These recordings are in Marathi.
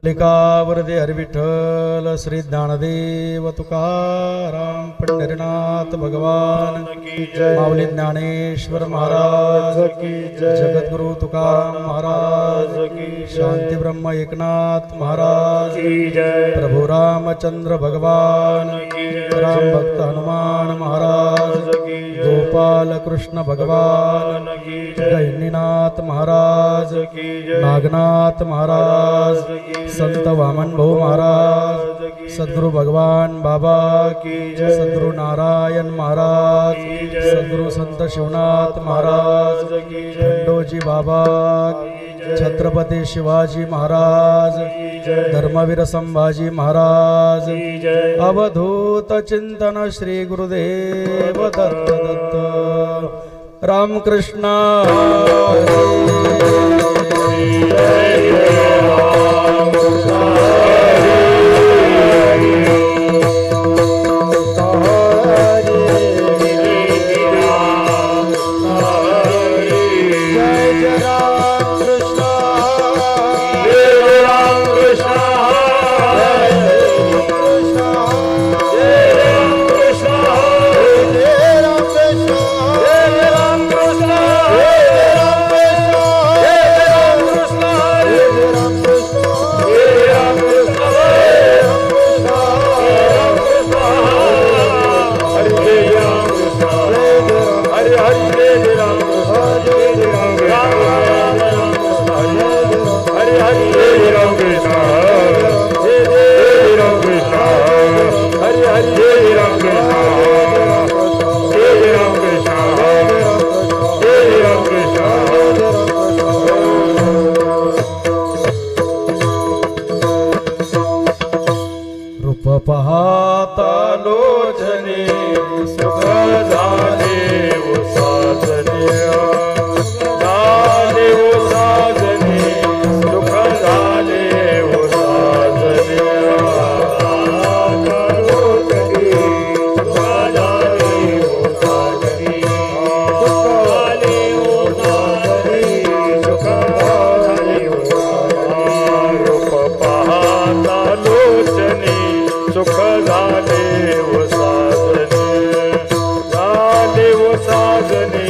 लिकावरदे हरिविठ्ठल श्री ज्ञानदेव तुकाराम पंढरीनाथ भगवान की जय। माऊली ज्ञानेश्वर महाराज की जय। जगद्गुरु तुकाराम महाराज की जय। शांती ब्रह्म एकनाथ महाराज की जय। प्रभु रामचंद्र भगवान की जय। राम भक्त हनुमान महाराज की जय। गोपाल कृष्ण भगवान की जय। गहिनीनाथ महाराज की जय। नागनाथ महाराज की संत वामन भाऊ महाराज, सद्गुरु भगवान बाबा की जय। सद्गुरु नारायण महाराज की जय। सद्गुरु संत शिवनाथ महाराज की जय। खंडोजी बाबा की जय। छत्रपती शिवाजी महाराज की जय। धर्मवीर संभाजी महाराज की जय। अवधूत चिंतन श्री गुरुदेव दत्त दत्त रामकृष्ण पाहता लोचने सुख झाले ओ साजने झाले ओ साजने सुख झाले ओ साजने सुख झाले ओ साजने झाले ओ साजने सुख झाले ओ साजने लोचने झाले ओ साजने सुख झाले ओ साजने ओ साजने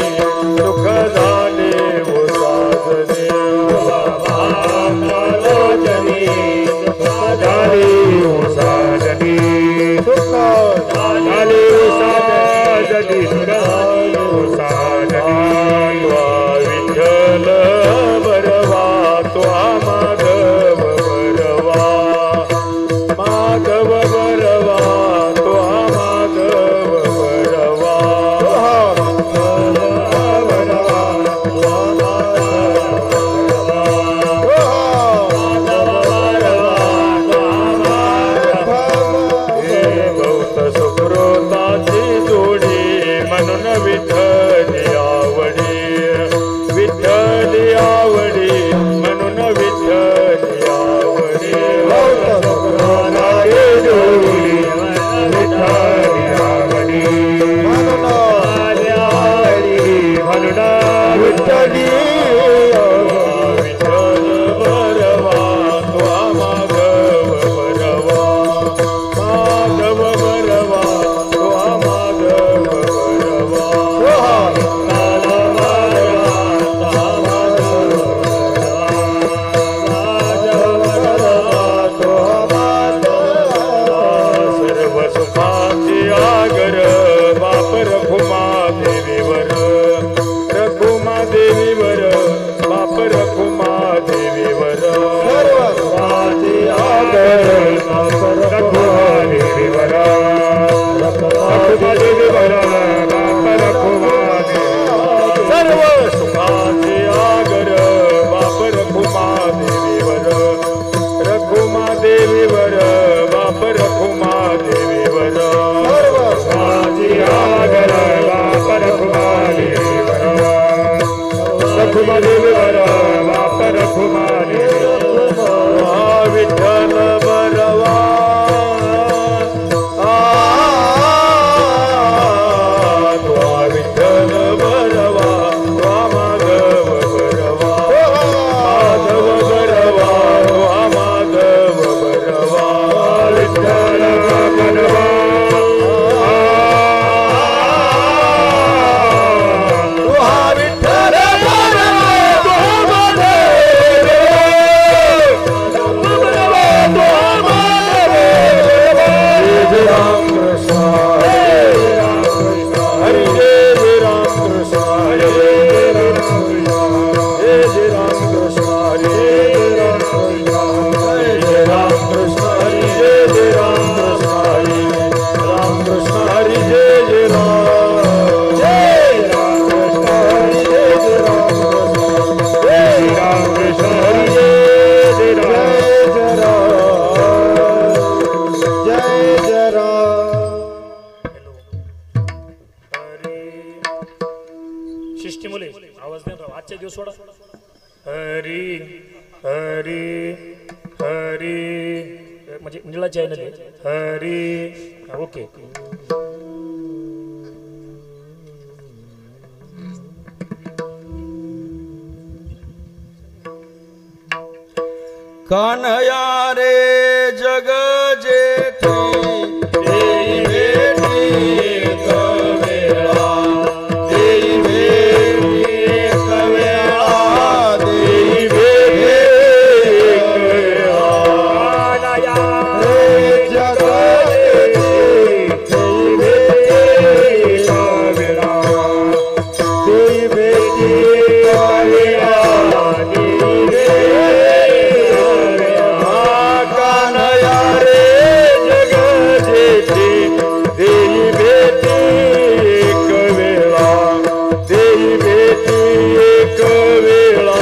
विठ्ठल बरवा तो माधव बरवा माधव बरवा तो माधव बरवा गौत सुकृताची जोडी म्हणून विठ्ठली आवडी विठ्ठली आवडी म्हणून विठ्ठली आवडी विठ्ठल बरवा माधव हरी हरी हरी म्हणजे मंडळा चॅनल आहे हरी ओके कान्हया रे जग जेठी देई भेटी एक वेळा देई भेटी एक वेळा देई भेटी एक वेळा कान्हया रे जग जेठी देई भेटी एक वेळा देई भेटी एक वेळा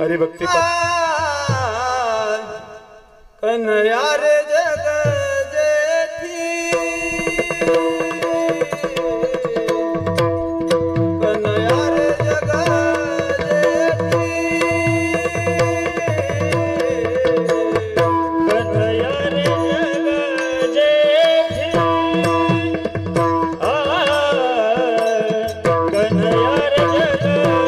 हरिभक्ती कन्हैया रे जग जेठी कन्हैया रे जग जेठी कन्हैया रे जग जेठी कन्हैया रे जग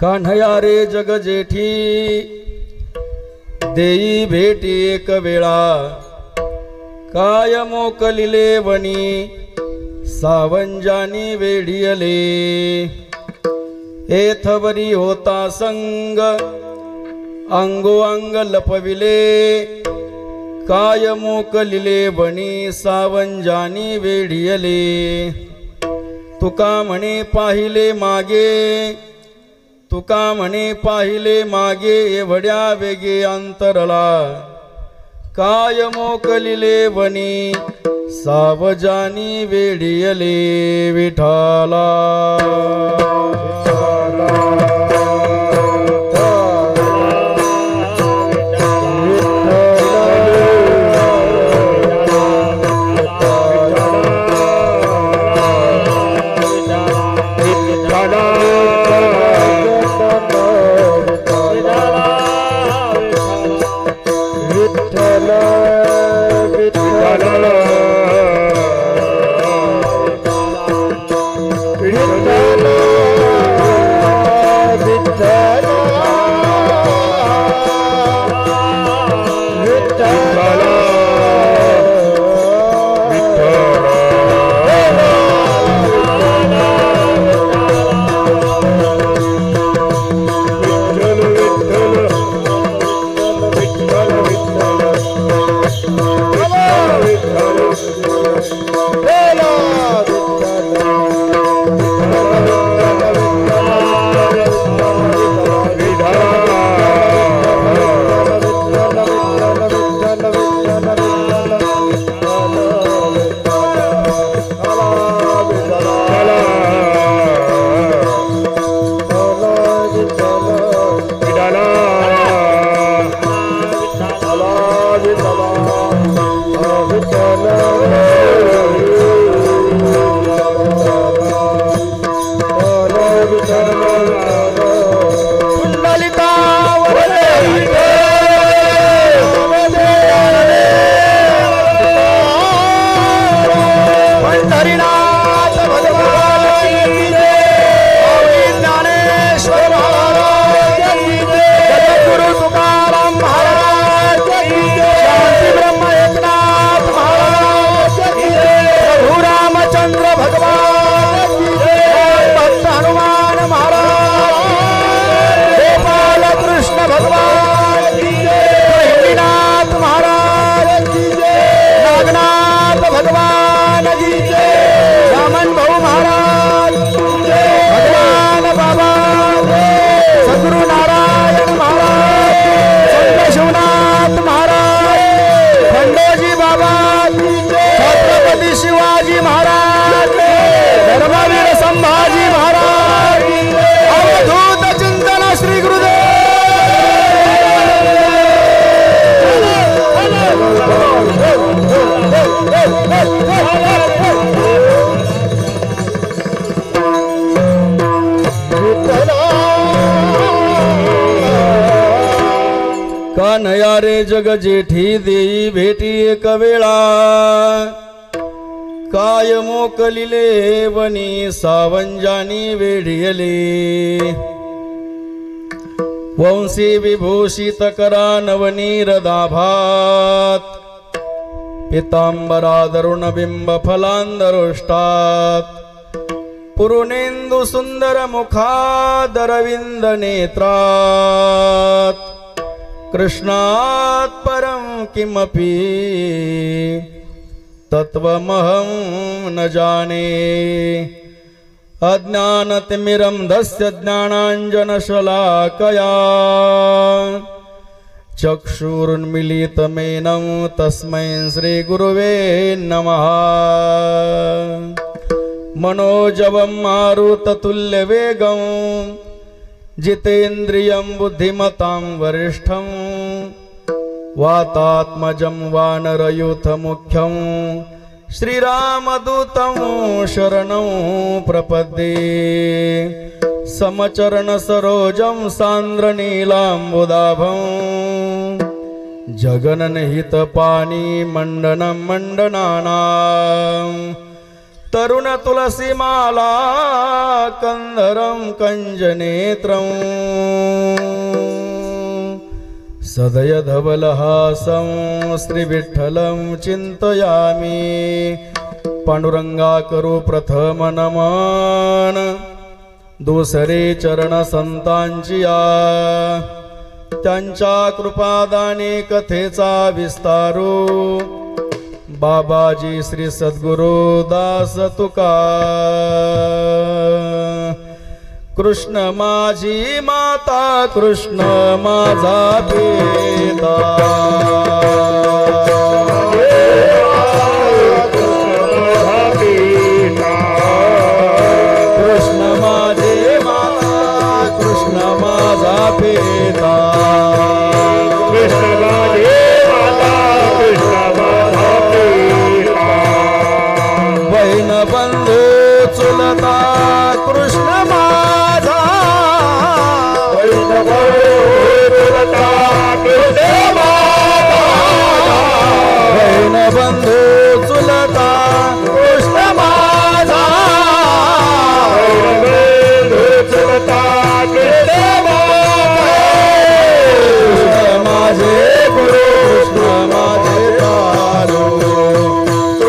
कान्हया रे जग जेठी देई भेटी एक वेळा काय मोकलिले वनी सावंजानी वेढियले एथवरी होता संग अंगोअंग लपविले काय मोकलिले वनी सावंजानी वेढियले तुका म्हणे पाहिले मागे तुका म्हणे पाहिले मागे एवढ्या वेगे अंतरला काय मोकलिले वनी सावजानी वेढियले विठाला कान्हया रे जग जेठी देई भेटी एक वेळा काय मोकलिले वनी सावंजानी वेढियले वंशी विभूषित करा नवनीरदाभात पितांबरा दरुण बिंब फलांदरुष्टात पुरुनेंदु सुंदर मुखादरविंद नेत्रात कृष्णात् परं किमपि तत्त्वमहं न जाने अज्ञानतिमिरं दस्य ज्ञानाञ्जनशलाकया चक्षुरुन्मीलितमेनं तस्मै श्रीगुरुवे नमः मनोजवं मारुततुल्यवेगं जितेन्द्रियं बुद्धिमतां वरिष्ठं वातात्मजं वानरयूथमुख्यं श्रीरामदूतं शरणं प्रपद्ये समचरणसरोजं सान्द्रनीलाम्बुदाभं जगननहितपाणि मण्डनं मण्डनानां तरुण तुलसी माला कंधरं कंजनेत्रं सदय धवलहासं श्रीविठ्ठलं चिंतयामि पांडुरंगा करू प्रथम नमन दुसरे चरण संतांची त्यांच्या कृपादाने कथेचा विस्तारू बाबाजी श्री सद्गुरु दास तुका कृष्ण माझी माता कृष्ण माझा पिता कृष्ण माझे माता कृष्ण माझा पिता कृष्ण माझे माता कृष्ण माझा पिता बहीण बंधू चुलता कृष्ण माझा बहीण बंधू चुलता कृष्ण माझा बहीण बंधू चुलता कृष्ण माझा चुलता कृष्ण माझे गुरु कृष्ण माझे तारू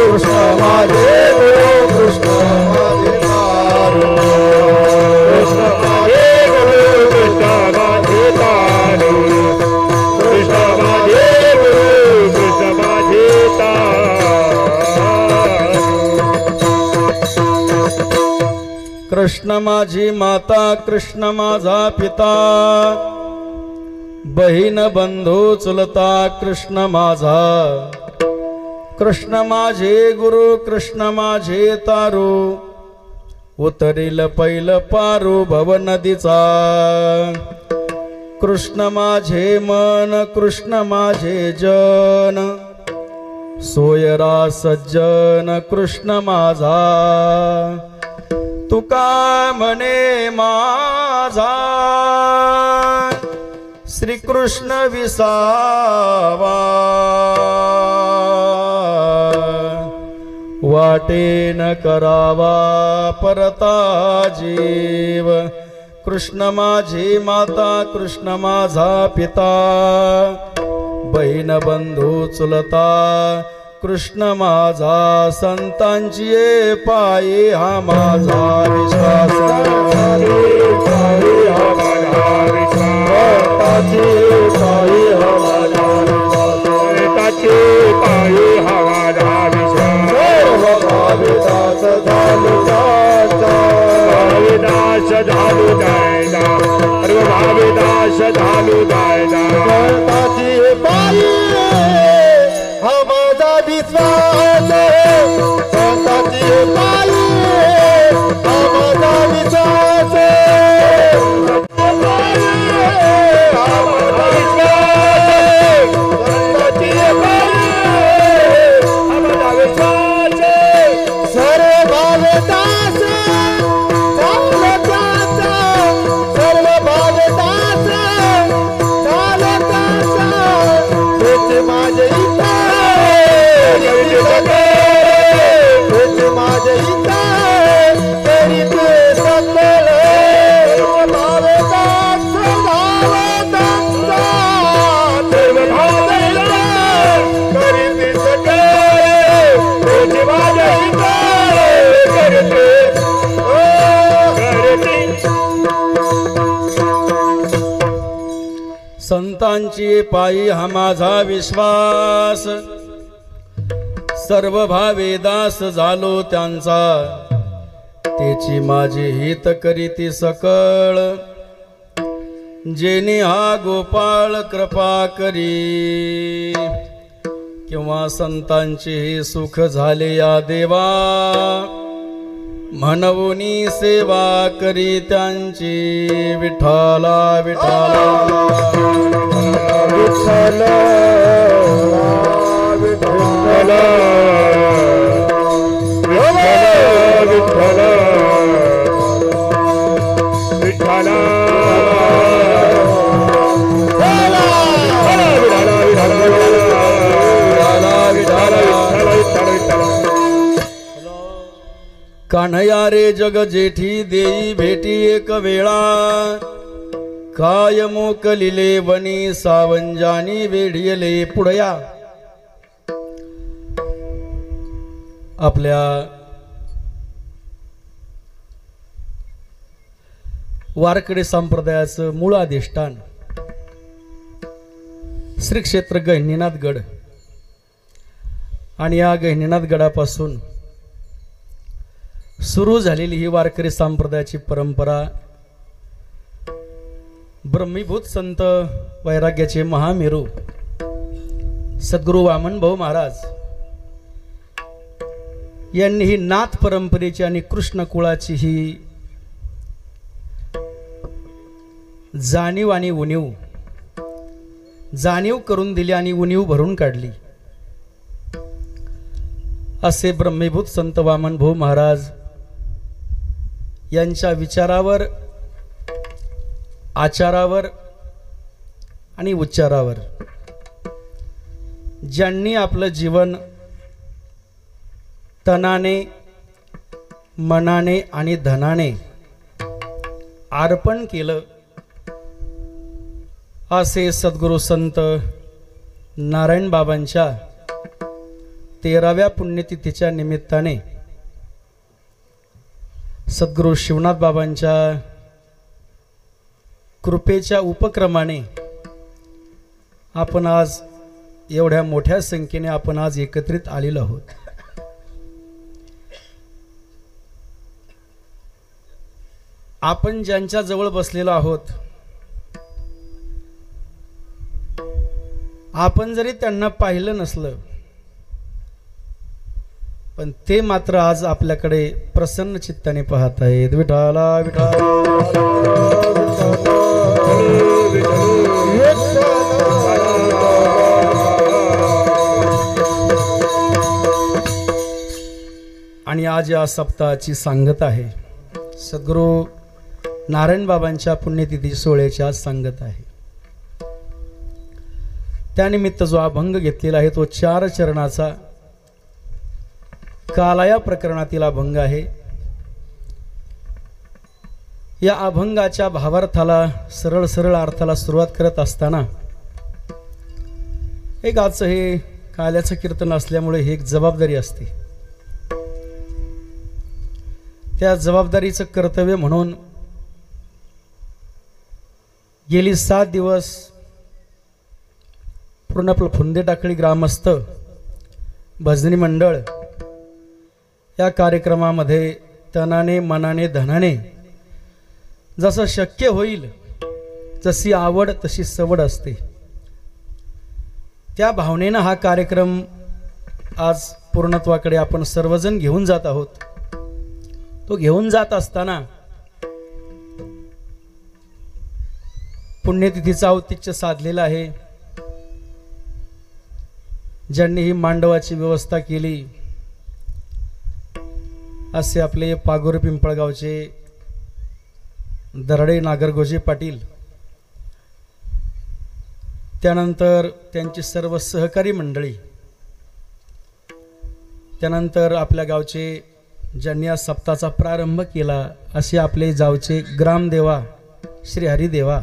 कृष्ण माझे गुरु कृष्ण माझे तारू कृष्ण माझे गुरु कृष्ण माझे तारू कृष्ण माझे गुरु कृष्ण माझे तारू कृष्ण माझी माता कृष्ण माझा पिता बहीण बंधू चुलता कृष्ण माझा कृष्ण माझे गुरु कृष्ण माझे तारू उतरील पैल पारू भव नदीचा कृष्ण माझे मन कृष्ण माझे जन सोयरा सज्जन कृष्ण माझा तुका म्हणे माझा श्री कृष्ण विसावा वाटेन करावा परता जीव कृष्ण माझी माता कृष्ण माझा पिता बहीण बंधू चुलता कृष्ण माझा संतांची पायी हा माझा विश्वास संतांची पायी हा माझा विश्वास सर्व भावे दास झालो त्यांचा त्याची माझी हित करीती सकळ जेने हा गोपाळ कृपा करी किंवा संतांचे सुख झाले या देवा म्हणवुनी सेवा करी त्यांची विठ्ठला विठ्ठला विठ्ठला विठ्ठला विठ्ठला विठ्ठला कान्हया रे जग जेठी देई भेटी एक वेळा, काय मोकलिले वनी सावंजानी वेढियले. पुढया आपल्या वारकरी संप्रदायाचं मूळ अधिष्ठान श्री क्षेत्र गहिनीनाथ गड, आणि या गहिनीनाथ गडापासून सुरू झालेली ही वारकरी संप्रदायाची परंपरा ब्रह्मीभूत संत वैराग्याचे महामेरू सद्गुरू वामनभाऊ महाराज यांनी ही नाथ परंपरेची आणि कृष्ण कुळाची ही जाणीव आणि उणीव करून दिली आणि उणीव भरून काढली. असे ब्रह्मीभूत संत वामनभाऊ महाराज यांच्या विचारावर, आचारावर आणि उच्चारावर ज्यांनी आपलं जीवन तनाने, मनाने आणि धनाने अर्पण केलं, असे सद्गुरू संत नारायण बाबांच्या 13व्या पुण्यतिथीच्या निमित्ताने सद्गुरू शिवनाथ बाबांच्या कृपेच्या उपक्रमाने आपण आज एवढ्या मोठ्या संख्येने आपण आज एकत्रित आलेलो आहोत. आपण ज्यांच्या जवळ बसलेलो आहोत, आपण जरी त्यांना पाहिलं नसलं, पण ते मात्र आज आपल्याकडे प्रसन्न चित्ताने पाहत आहेत. विठाला विठाला आणि आज या सप्ताहाची सांगत आहे. सद्गुरू नारायण बाबांच्या पुण्यतिथी सोहळ्याची आज सांगत आहे. त्यानिमित्त जो अभंग घेतलेला आहे तो 4 चरणाचा कालाया प्रकरणातील अभंग आहे. या अभंगाच्या भावार्थाला, सरळ सरळ अर्थाला सुरुवात करत असताना एक आजचं हे काल्याचं कीर्तन असल्यामुळे ही एक जबाबदारी असते. त्या जबाबदारीचं कर्तव्य म्हणून गेली 7 दिवस पूर्ण आपलं फुंदे टाकळी ग्रामस्थ भजनी मंडळ या कार्यक्रमामध्ये तनाने, मनाने, धनाने जसं शक्य होईल, जशी आवड तशी सवड असते, त्या भावनेनं हा कार्यक्रम आज पूर्णत्वाकडे आपण सर्वजण घेऊन जात आहोत. तो घेऊन जात असताना पुण्यतिथीचं औचित्य साधलेलं आहे. ज्यांनी ही मांडवाची व्यवस्था केली असे आपले पागोर पिंपळगावचे दरडे नागरगोजे पाटील, त्यानंतर त्यांची सर्व सहकारी मंडळी, त्यानंतर आपल्या गावचे ज्यांनी या सप्ताहाचा प्रारंभ केला असे आपले गावचे ग्रामदेवा श्री हरिदेवा,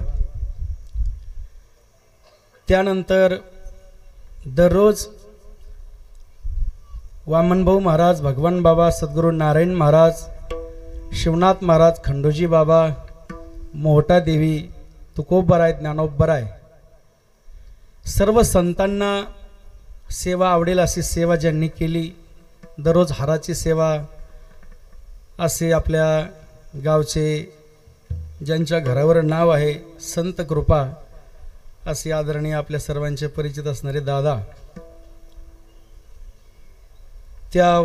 त्यानंतर दररोज वामनभाऊ महाराज, भगवान बाबा, सद्गुरू नारायण महाराज, शिवनाथ महाराज, खंडोजी बाबा, मोहटा देवी, तुकोबराय, ज्ञानोबराय, सर्व संतांना सेवा आवडेल अशी सेवा ज्यांनी केली, दररोज हाराची सेवा, असे आपल्या गावचे ज्यांच्या घरावर नाव आहे संत कृपा असे आदरणीय आपल्या सर्वांचे परिचित असणारे दादा, त्या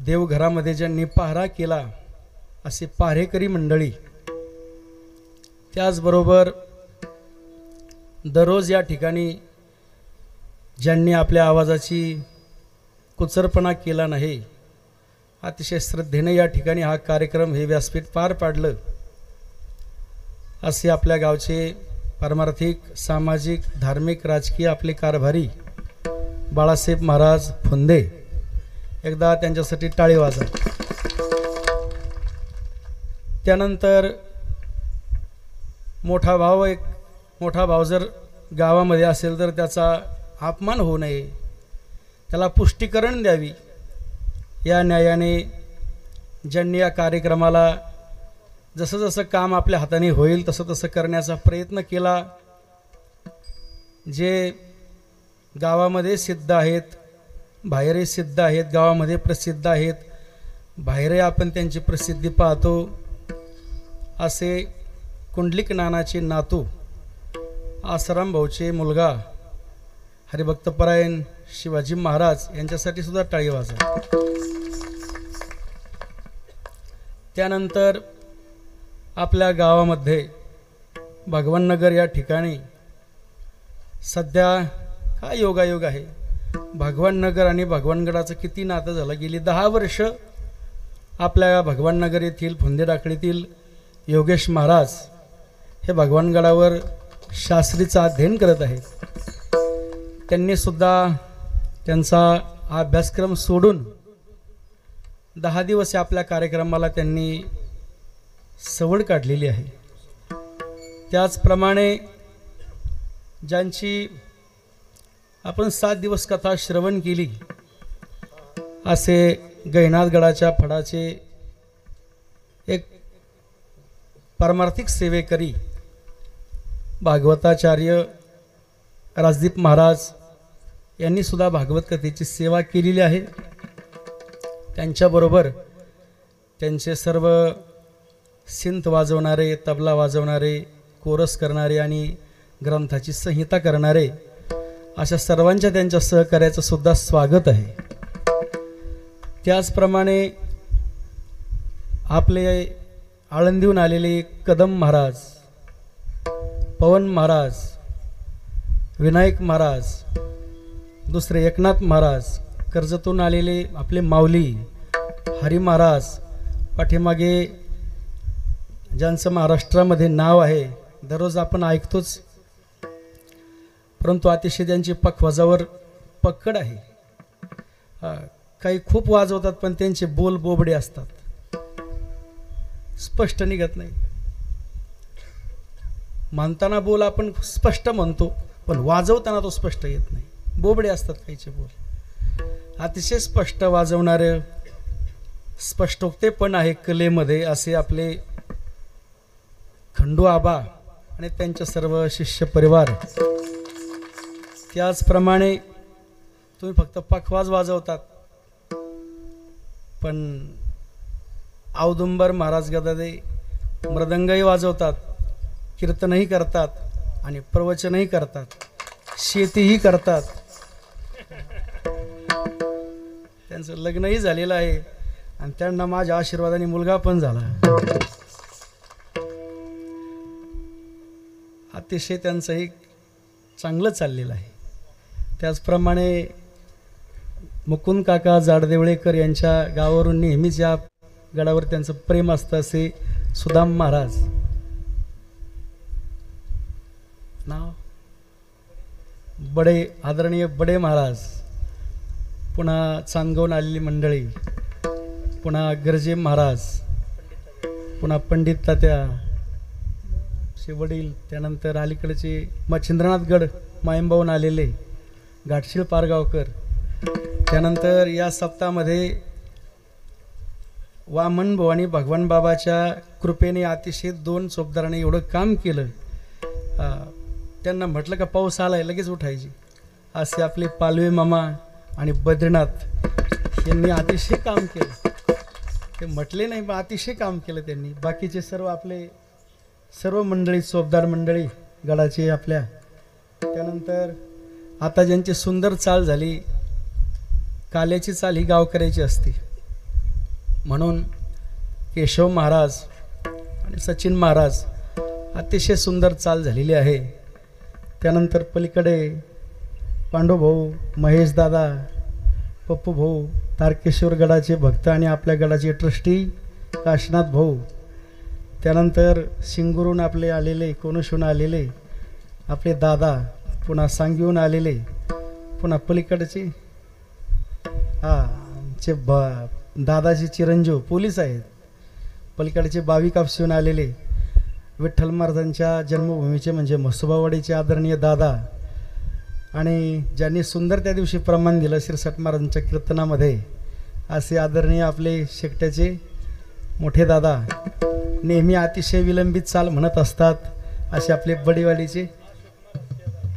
देवघरामध्ये ज्यांनी पहारा केला असे पारेकरी मंडळी, त्याचबरोबर दररोज या ठिकाणी ज्यांनी आपल्या आवाजाची कुचरपणा केला नाही, अतिशय श्रद्धेने या ठिकाणी हा कार्यक्रम हे व्यासपीठ पार पाडलं, असे आपल्या गावचे पारमार्थिक, सामाजिक, धार्मिक, राजकीय आपले कारभारी बाळासाहेब महाराज फुंदे, एकदा त्यांच्यासाठी टाळी वाजा. त्यानंतर मोठा भाव जर गावामध्ये असेल तर त्याचा अपमान होऊ नये, त्याला पुष्टीकरण द्यावी, या न्यायाने ज्यांनी या कार्यक्रमाला जसं जसं काम आपल्या हाताने होईल तसं तसं करण्याचा प्रयत्न केला, जे गावामध्ये सिद्ध आहेत, बाहेरही सिद्ध आहेत, गावामध्ये प्रसिद्ध आहेत, बाहेरही आपण त्यांची प्रसिद्धी पाहतो, असे कुंडलिक नानाचे नातू आसाराम भाऊचे मुलगा हरिभक्तपरायण शिवाजी महाराज यांच्यासाठी सुद्धा टाळी वाजवा. त्यानंतर आपल्या गावामध्ये भगवाननगर या ठिकाणी सध्या काय योगायोग आहे. भगवाननगर आणि भगवानगडाचं किती नातं झालं. गेली 10 वर्ष आपल्या भगवाननगर येथील फुंदेडाकळीतील योगेश महाराज हे भगवानगडावर शास्त्रीचं अध्ययन करत आहेत. त्यांनी सुद्धा त्यांचा अभ्यासक्रम सोडून 10 दिवस आपल्या कार्यक्रमाला त्यांनी सवड काढलेली आहे. त्याचप्रमाणे ज्यांची आपण 7 दिवस कथा श्रवण केली, असे गैनाथगडाच्या फडाचे एक पारमार्थिक सेवेकरी भागवताचार्य राजदीप महाराज यांनी सुद्धा भागवत कथेची सेवा केलेली आहे. त्यांच्याबरोबर त्यांचे सर्व सिंथ वाजवणारे, तबला वाजवणारे, कोरस करणारे आणि ग्रंथाची संहिता करणारे अशा सर्वांच्या त्यांच्या सहकार्याचं सुद्धा स्वागत आहे. त्याचप्रमाणे आपले आळंदीहून आलेले कदम महाराज, पवन महाराज, विनायक महाराज, दुसरे एकनाथ महाराज, कर्जतून आलेले आपले माऊली हरी महाराज, पाठीमागे ज्यांचं महाराष्ट्रामध्ये नाव आहे, दररोज आपण ऐकतोच, परंतु अतिशय त्यांची पखवाजावर पकड आहे. काही खूप वाजवतात पण त्यांचे बोल बोबडे असतात, स्पष्ट निघत नाही. म्हणताना बोल आपण स्पष्ट म्हणतो पण वाजवताना तो स्पष्ट येत नाही, बोबडे असतात काहीचे बोल. अतिशय स्पष्ट वाजवणारे, स्पष्टोक्ते पण आहे कलेमध्ये, असे आपले खंडू आबा आणि त्यांच्या सर्व शिष्य परिवार. त्याचप्रमाणे तुम्ही फक्त पखवाज वाजवतात पण औदुंबर महाराज गदादे मृदंगही वाजवतात, कीर्तनही करतात आणि प्रवचनही करतात, शेतीही करतात. त्यांचं लग्नही झालेलं आहे आणि त्यांना माझ्या आशीर्वादाने मुलगा पण झाला. अतिशय त्यांचंही चांगलं चाललेलं आहे. त्याचप्रमाणे मुकुंद काका जाडदेवळेकर यांच्या गावावरून नेहमीच या गडावर त्यांचं प्रेम असतं, असे सुदाम महाराज, नाव बडे, आदरणीय बडे महाराज, पुन्हा चांदगावून आलेली मंडळी, पुन्हा गर्जे महाराज, पुन्हा पंडित तात्या शे वडील, त्यानंतर अलीकडचे मच्छिंद्रनाथगड मायंबाहून आलेले घाटशीळ पारगावकर. त्यानंतर या सप्ताहामध्ये वामन भाऊ आणि भगवान बाबाच्या कृपेने अतिशय 2 चोपदाराने एवढं काम केलं. त्यांना म्हटलं का पाऊस आलाय लगेच उठायची. असे आपले पालवे मामा आणि बद्रीनाथ यांनी अतिशय काम केलं. ते म्हटले नाही पण अतिशय काम केलं त्यांनी. बाकीचे सर्व आपले सर्व मंडळी, चोपदार मंडळी गडाची आपल्या. त्यानंतर आता ज्यांची सुंदर चाल झाली, काल्याची चाल ही गावकऱ्याची असते, म्हणून केशव महाराज आणि सचिन महाराज अतिशय सुंदर चाल झालेली आहे. त्यानंतर पलीकडे पांडुभाऊ, महेश दादा, पप्पू भाऊ, तारकेश्वर गडाचे भक्त आणि आपल्या गडाचे ट्रस्टी काशीनाथ भाऊ. त्यानंतर शिंगूरून आपले आलेले, कोणूशहून आलेले आपले दादा, पुन्हा सांगीहून आलेले, पुन्हा पलीकडचे आमचे दादाचे चिरंजीव पोलीस आहेत, पलीकडचे बावी कापसून आलेले विठ्ठल महाराजांच्या जन्मभूमीचे म्हणजे म्हसोबावाडीचे आदरणीय दादा आणि ज्यांनी सुंदर त्या दिवशी प्रमाण दिलं शिरसाट महाराजांच्या कीर्तनामध्ये असे आदरणीय आपले शेकट्याचे मोठे दादा नेहमी अतिशय विलंबित चाल म्हणत असतात असे आपले बडीवाडीचे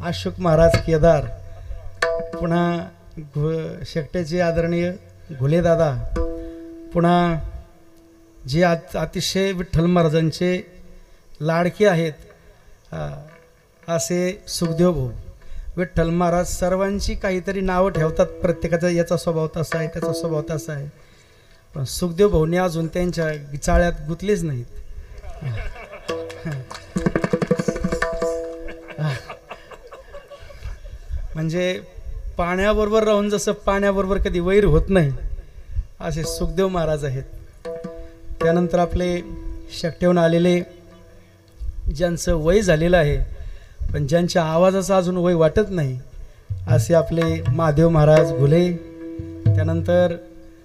अशोक महाराज केदार पुन्हा शेकट्याचे आदरणीय घुले दादा पुन्हा जे अतिशय विठ्ठल महाराजांचे लाडके आहेत असे सुखदेव भाऊ विठ्ठल महाराज सर्वांची काहीतरी नावं ठेवतात प्रत्येकाचा याचा स्वभाव तसा आहे त्याचा स्वभाव तसा आहे पण सुखदेव भाऊने अजून त्यांच्या चाळ्यात गुंतलेच नाहीत म्हणजे पाण्याबरोबर राहून जसं पाण्याबरोबर कधी वैर होत नाही असे सुखदेव महाराज आहेत त्यानंतर आपले शेकट्याहून आलेले ज्यांचं वय झालेलं आहे पण ज्यांच्या आवाजाचं अजून वय वाटत नाही असे आपले महादेव महाराज घुले त्यानंतर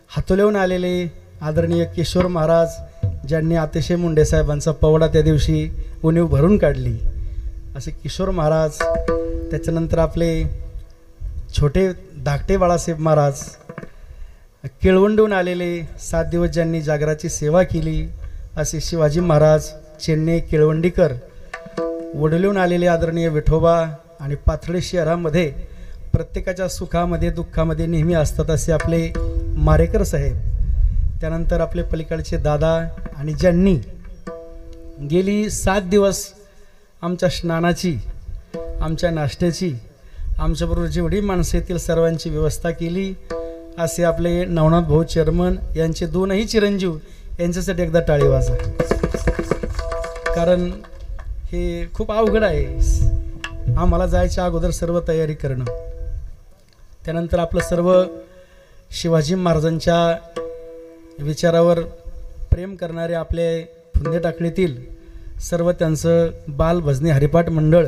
हातोल्याहून आलेले आदरणीय किशोर महाराज ज्यांनी अतिशय मुंडे साहेबांचा पवडा त्या दिवशी उणीव भरून काढली असे किशोर महाराज त्याच्यानंतर आपले छोटे धाकटे बाळासाहेब महाराज केळवंडून आलेले 7 दिवस ज्यांनी जागराची सेवा केली असे शिवाजी महाराज चेन्नई केळवंडीकर वडलून आलेले आदरणीय विठोबा आणि पाथर्डी शहरामध्ये प्रत्येकाच्या सुखामध्ये दुःखामध्ये नेहमी असतात असे आपले मारेकर साहेब त्यानंतर आपले पलीकडचे दादा आणि ज्यांनी गेली 7 दिवस आमच्या स्नानाची आमच्या नाश्त्याची आमच्याबरोबर जेवढी माणसं येतील सर्वांची व्यवस्था केली असे आपले नवनाथ भाऊ चेअरमन यांचे 2ही चिरंजीव यांच्यासाठी एकदा टाळी वाजा कारण हे खूप अवघड आहे आम्हाला जायच्या अगोदर सर्व तयारी करणं त्यानंतर आपलं सर्व शिवाजी महाराजांच्या विचारावर प्रेम करणारे आपले फुंदे टाकळीतील सर्व त्यांचं बाल भजनी हरिपाठ मंडळ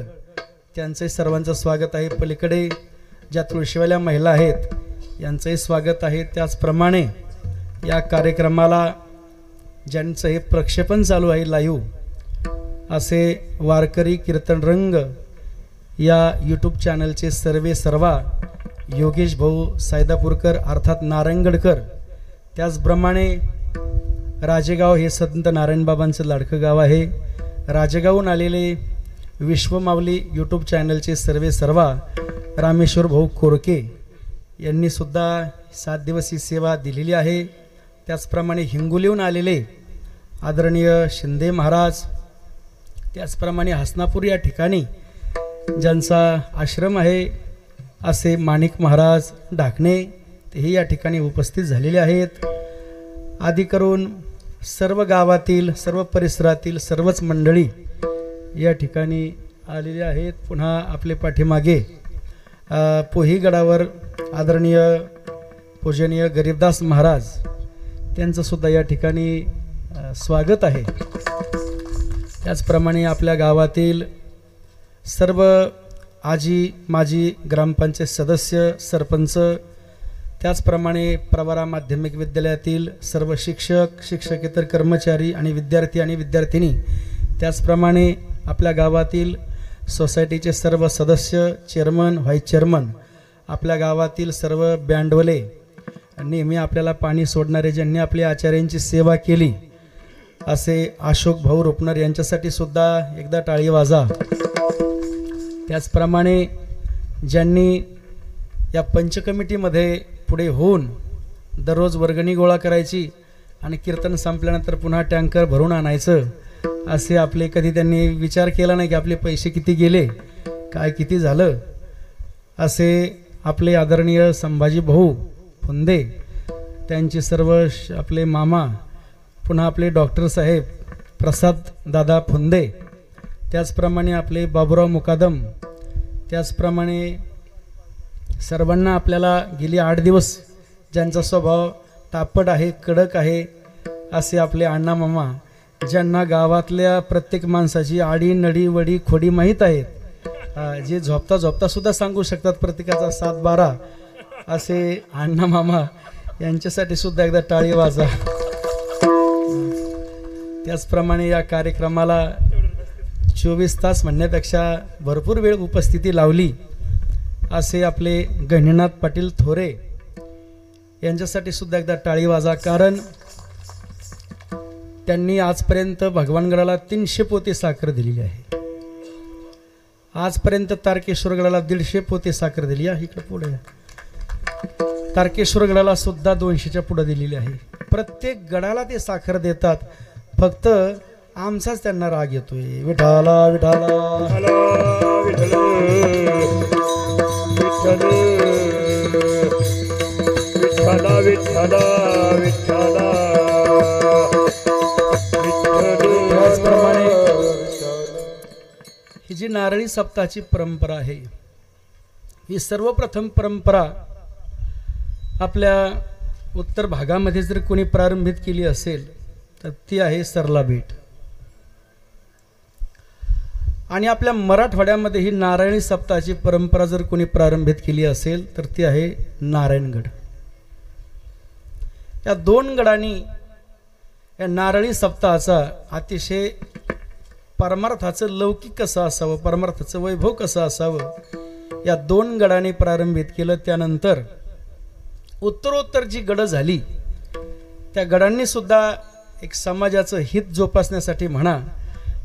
त्यांचंही सर्वांचं स्वागत आहे पलीकडे ज्या तुळशीवाल्या महिला आहेत यांचंही स्वागत आहे त्याचप्रमाणे या कार्यक्रमाला ज्यांचं हे प्रक्षेपण चालू आहे लाईव्ह असे वारकरी कीर्तन रंग या यूट्यूब चॅनलचे सर्वा योगेश भाऊ सायदापूरकर अर्थात नारायणगडकर त्याचप्रमाणे राजेगाव हे संत नारायणबाबांचं लाडकं गाव आहे राजेगावहून आलेले विश्वमावली यूट्यूब चॅनलचे सर्वा रामेश्वर भाऊ कोरके यांनी सुद्धा 7 दिवस ही सेवा दिलेली आहे त्याचप्रमाणे हिंगोलीहून आलेले आदरणीय शिंदे महाराज त्याचप्रमाणे हसनापूर या ठिकाणी ज्यांचा आश्रम आहे असे माणिक महाराज ढाकणे तेही या ठिकाणी उपस्थित झालेले आहेत आदी करून सर्व गावातील सर्व परिसरातील सर्वच मंडळी या ठिकाणी आलेले आहेत पुन्हा आपले पाठीमागे पोहीगडावर आदरणीय पूजनीय गरीबदास महाराज त्यांचं सुद्धा या ठिकाणी स्वागत आहे त्याचप्रमाणे आपल्या गावातील सर्व आजी माजी ग्रामपंचायत सदस्य सरपंच त्याचप्रमाणे प्रवरा माध्यमिक विद्यालयातील सर्व शिक्षक शिक्षकेतर कर्मचारी आणि विद्यार्थिनी त्याचप्रमाणे आपल्या गावातील सोसायटीचे सर्व सदस्य चेअरमन व्हाईस चेअरमन आपल्या गावातील सर्व बँडवले नेहमी आपल्याला पाणी सोडणारे ज्यांनी आपल्या आचार्यांची सेवा केली असे अशोक भाऊ रोपणार यांच्यासाठी सुद्धा एकदा टाळी वाजा त्याचप्रमाणे ज्यांनी या पंच कमिटीमध्ये पुढे होऊन दररोज वर्गणी गोळा करायची आणि कीर्तन संपल्यानंतर पुन्हा टँकर भरून आणायचं असे आपले कधी त्यांनी विचार केला नाही की आपले पैसे किती गेले काय किती झालं असे आपले आदरणीय संभाजी भाऊ फुंदे त्यांचे सर्व आपले मामा पुन्हा आपले डॉक्टर साहेब प्रसाद दादा फुंदे त्याचप्रमाणे आपले बाबूराव मुकादम त्याचप्रमाणे सर्वांना आपल्याला गेली 8 दिवस ज्यांचा स्वभाव तापट आहे कडक आहे असे आपले अण्णा मामा ज्यांना गावातल्या प्रत्येक माणसाची आडी नडी वडी खोडी माहीत आहेत जे झोपता सुद्धा सांगू शकतात प्रत्येकाचा 7-12 असे अण्णा मामा यांच्यासाठी सुद्धा एकदा टाळी वाजा त्याचप्रमाणे या कार्यक्रमाला 24 तास म्हणण्यापेक्षा भरपूर वेळ उपस्थिती लावली असे आपले गहिनीनाथ पाटील थोरे यांच्यासाठी सुद्धा एकदा टाळी वाजा. कारण त्यांनी आजपर्यंत भगवानगडाला 300 पोते साखर दिलेली आहे. आजपर्यंत तारकेश्वरगडाला 150 पोते साखर दिली आहे. इकडे पुढे तारकेश्वरगडाला सुद्धा 200च्या पुढे दिलेली आहे. प्रत्येक गडाला ते साखर देतात. फक्त आमचाच त्यांना राग येतोय. विठाला विठाला विठ्ठला विठ्ठला विठ्ठला. त्याचप्रमाणे ही जी नारळी सप्ताहाची परंपरा आहे, ही सर्वप्रथम परंपरा आपल्या उत्तर भागामध्ये जर कोणी प्रारंभित केली असेल तर ती आहे सरला बेट. आणि आपल्या मराठवाड्यामध्ये ही नारळी सप्ताहाची परंपरा जर कोणी प्रारंभित केली असेल तर ती आहे नारायणगड. या 2 गडांनी या नारळी सप्ताहाचा अतिशय परमार्थाचं लौकिक कसं असावं, परमार्थाचं वैभव कसं असावं या 2 गडांनी प्रारंभित केलं. त्यानंतर उत्तरोत्तर जी गडं झाली त्या गडांनी सुद्धा एक समाजाचं हित जोपासण्यासाठी म्हणा,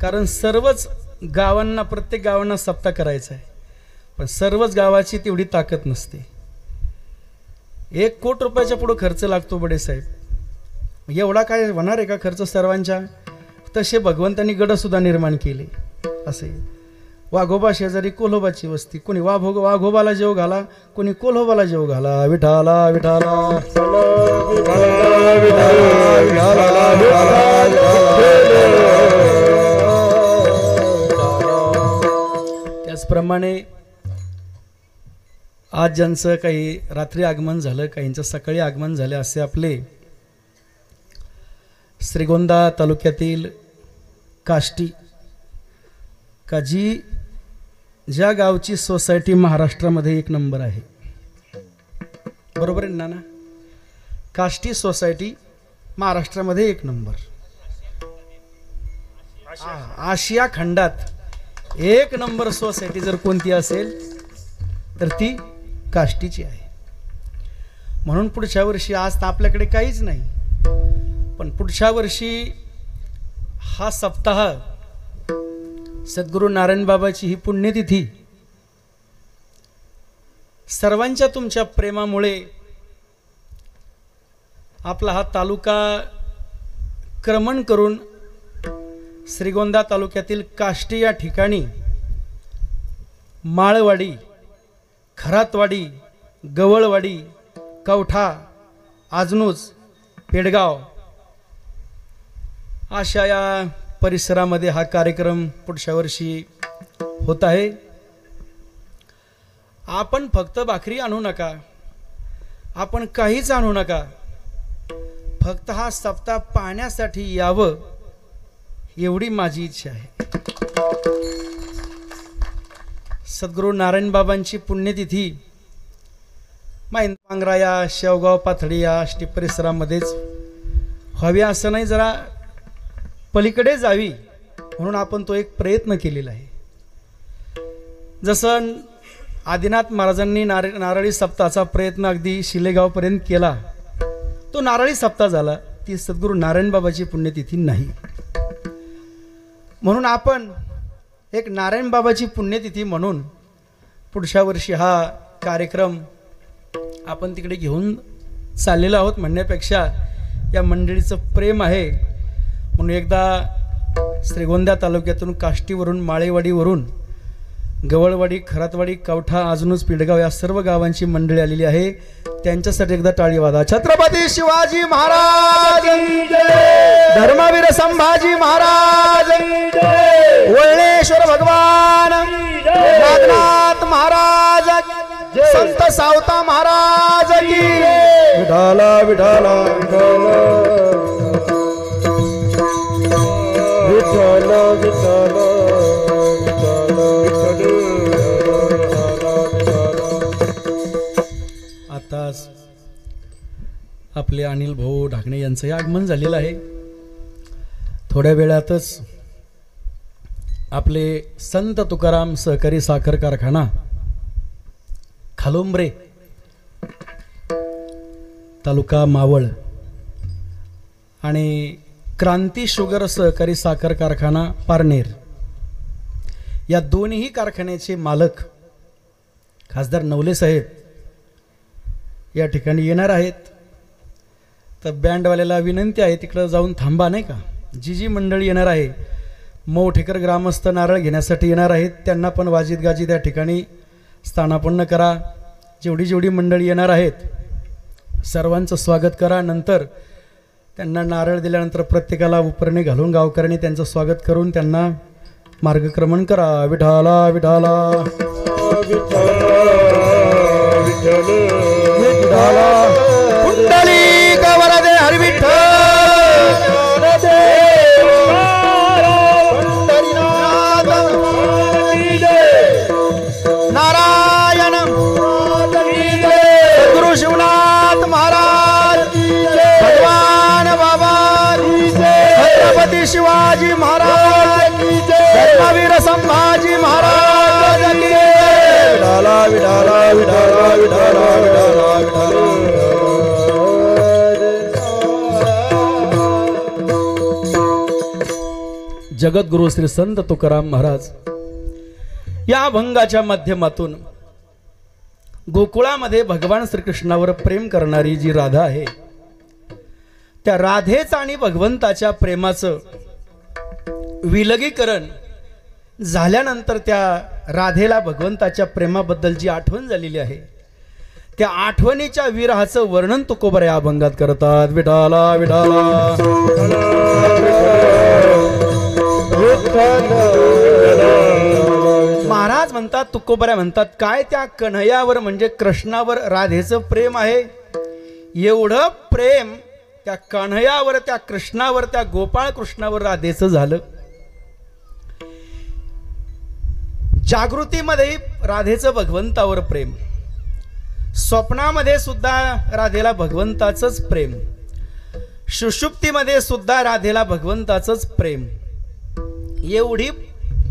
कारण सर्वच गावांना, प्रत्येक गावांना सप्ताह करायचा आहे, पण सर्वच गावाची तेवढी ताकद नसते. 1 कोटी रुपयाच्या पुढे खर्च लागतो बडे साहेब. एवढा काय होणार आहे का खर्च सर्वांच्या? तसे भगवंतांनी गड सुद्धा निर्माण केले. असे वाघोबा शेजारी कोल्होबाची वस्ती, कोणी वाघोबाला जेव घाला, कोणी कोल्होबाला जेव घाला. विठाला विठाला त्याचप्रमाणे आज ज्यांचं काही रात्री आगमन झालं, काहींचं सकाळी आगमन झालं, असे आपले श्रीगोंदा तालुक्यातील काष्टी का ज्या गावची सोसायटी महाराष्ट्रामध्ये 1 नंबर आहे. बरोबर आहे ना? काष्टी सोसायटी महाराष्ट्रामध्ये 1 नंबर. आशिया खंडात 1 नंबर सोसायटी जर कोणती असेल तर ती काष्टीची आहे. म्हणून पुढच्या वर्षी, आज तर आपल्याकडे काहीच नाही, पण पुढच्या वर्षी हा सप्ताह सद्गुरू नारायण बाबाची ही पुण्यतिथी सर्वांच्या तुमच्या प्रेमामुळे आपला हा तालुका क्रमण करून श्रीगोंदा तालुक्यातील काष्टी या ठिकाणी माळवाडी, खरातवाडी, गवळवाडी, कवठा, आजनूज, पेडगाव अशा या परिसरामध्ये हा कार्यक्रम पुढच्या वर्षी होत आहे. आपण फक्त भाकरी आणू नका, आपण काहीच आणू नका, फक्त हा सप्ताह पाहण्यासाठी यावं एवढी माझी इच्छा आहे. सद्गुरू नारायण बाबांची पुण्यतिथी पांगराया, शेवगाव, पाथडी या आष्टी परिसरामध्येच व्हावी असं नाही, जरा पलीकडे जावी म्हणून आपण तो एक प्रयत्न केलेला आहे. जसं आदिनाथ महाराजांनी नारळी सप्ताहाचा प्रयत्न अगदी शिलेगावपर्यंत केला, तो नारळी सप्ताह झाला, ती सद्गुरू नारायण बाबाची पुण्यतिथी नाही. म्हणून आपण एक नारायण बाबाची पुण्यतिथी म्हणून पुढच्या वर्षी हा कार्यक्रम आपण तिकडे घेऊन चाललेलो आहोत म्हणण्यापेक्षा या मंडळीचं प्रेम आहे म्हणून एकदा श्रीगोंदा तालुक्यातून काष्टीवरून, माळेवाडीवरून, गवळवाडी, खरातवाडी, कवठा, आजनूज, पिडगाव या सर्व गावांची मंडळी आलेली आहे. त्यांच्यासाठी एकदा टाळी वाजा. छत्रपती शिवाजी महाराज, धर्मवीर संभाजी महाराज, वळणेश्वर भगवान, नागनाथ महाराज, संत सावता महाराज की. विठाला विठाला विठाला विठाला आताच आपले अनिल भाऊ ढाकणे यांचंही आगमन झालेलं आहे. थोड्या वेळातच आपले संत तुकाराम सहकारी साखर कारखाना खालोंब्रे तालुका मावळ आणि क्रांती शुगर सहकारी साखर कारखाना पारनेर या दोन्ही कारखान्याचे मालक खासदार नवले साहेब या ठिकाणी येणार आहेत. तर बँडवाल्याला विनंती आहे तिकडं जाऊन थांबा, नाही का. जी जी मंडळी येणार आहे, मौठेकर ग्रामस्थ नारळ घेण्यासाठी येणार आहेत, त्यांना पण वाजित गाजीत या ठिकाणी स्थानापन्न करा. जेवढी जेवढी मंडळी येणार आहेत सर्वांचं स्वागत करा. नंतर त्यांना नारळ दिल्यानंतर प्रत्येकाला उपरणे घालून गावकऱ्यांनी त्यांचं स्वागत करून त्यांना मार्गक्रमण करा. विठाला विठाला विठाला पुंडलिक वरदे हरी विठ्ठल नारायण गुरु शिवनाथ महाराज भगवान बाबा छत्रपती शिवाजी महाराज धर्मवीर संभाजी महाराज विठाला विठाला विठाला विठाला विठाला जगद्गुरु श्री संत तुकाराम महाराज या अभंगाच्या माध्यमातून गोकुळामध्ये भगवान श्रीकृष्णावर प्रेम करणारी जी राधा आहे त्या राधेचं आणि भगवंताच्या प्रेमाचं विलगीकरण झाल्यानंतर त्या राधेला भगवंताच्या प्रेमाबद्दल जी आठवण झालेली आहे त्या आठवणीच्या विरहाचं वर्णन तुकोबर या अभंगात करतात. विठाला विठाला महाराज म्हणतात, तुकोबऱ्या म्हणतात, काय त्या कन्हैयावर म्हणजे कृष्णावर राधेचं प्रेम आहे. एवढं प्रेम त्या कन्हैयावर, त्या कृष्णावर, त्या गोपाळ कृष्णावर राधेचं झालं. जागृतीमध्ये राधेचं भगवंतावर प्रेम, स्वप्नामध्ये सुद्धा राधेला भगवंताचंच प्रेम, सुषुप्तीमध्ये सुद्धा राधेला भगवंताचंच प्रेम. एवढी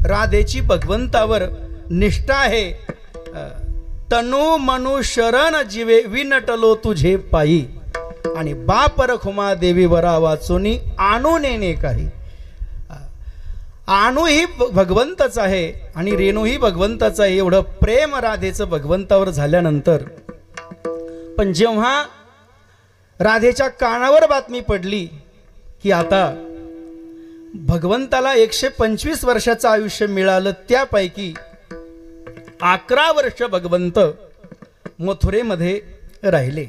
राधेची भगवंतावर निष्ठा आहे. तनु मनु शरण जीवे विनटलो तुझे पायी आणि बापर खुमा देवी वरा वाचोनी आणू नेणे काही. आणू ही भगवंतच आहे आणि रेणू ही भगवंताच आहे. एवढं प्रेम राधेचं भगवंतावर झाल्यानंतर पण जेव्हा राधेच्या कानावर बातमी पडली की आता भगवंताला 125 वर्षाचं आयुष्य मिळालं, त्यापैकी 11 वर्ष भगवंत मथुरेमध्ये राहिले,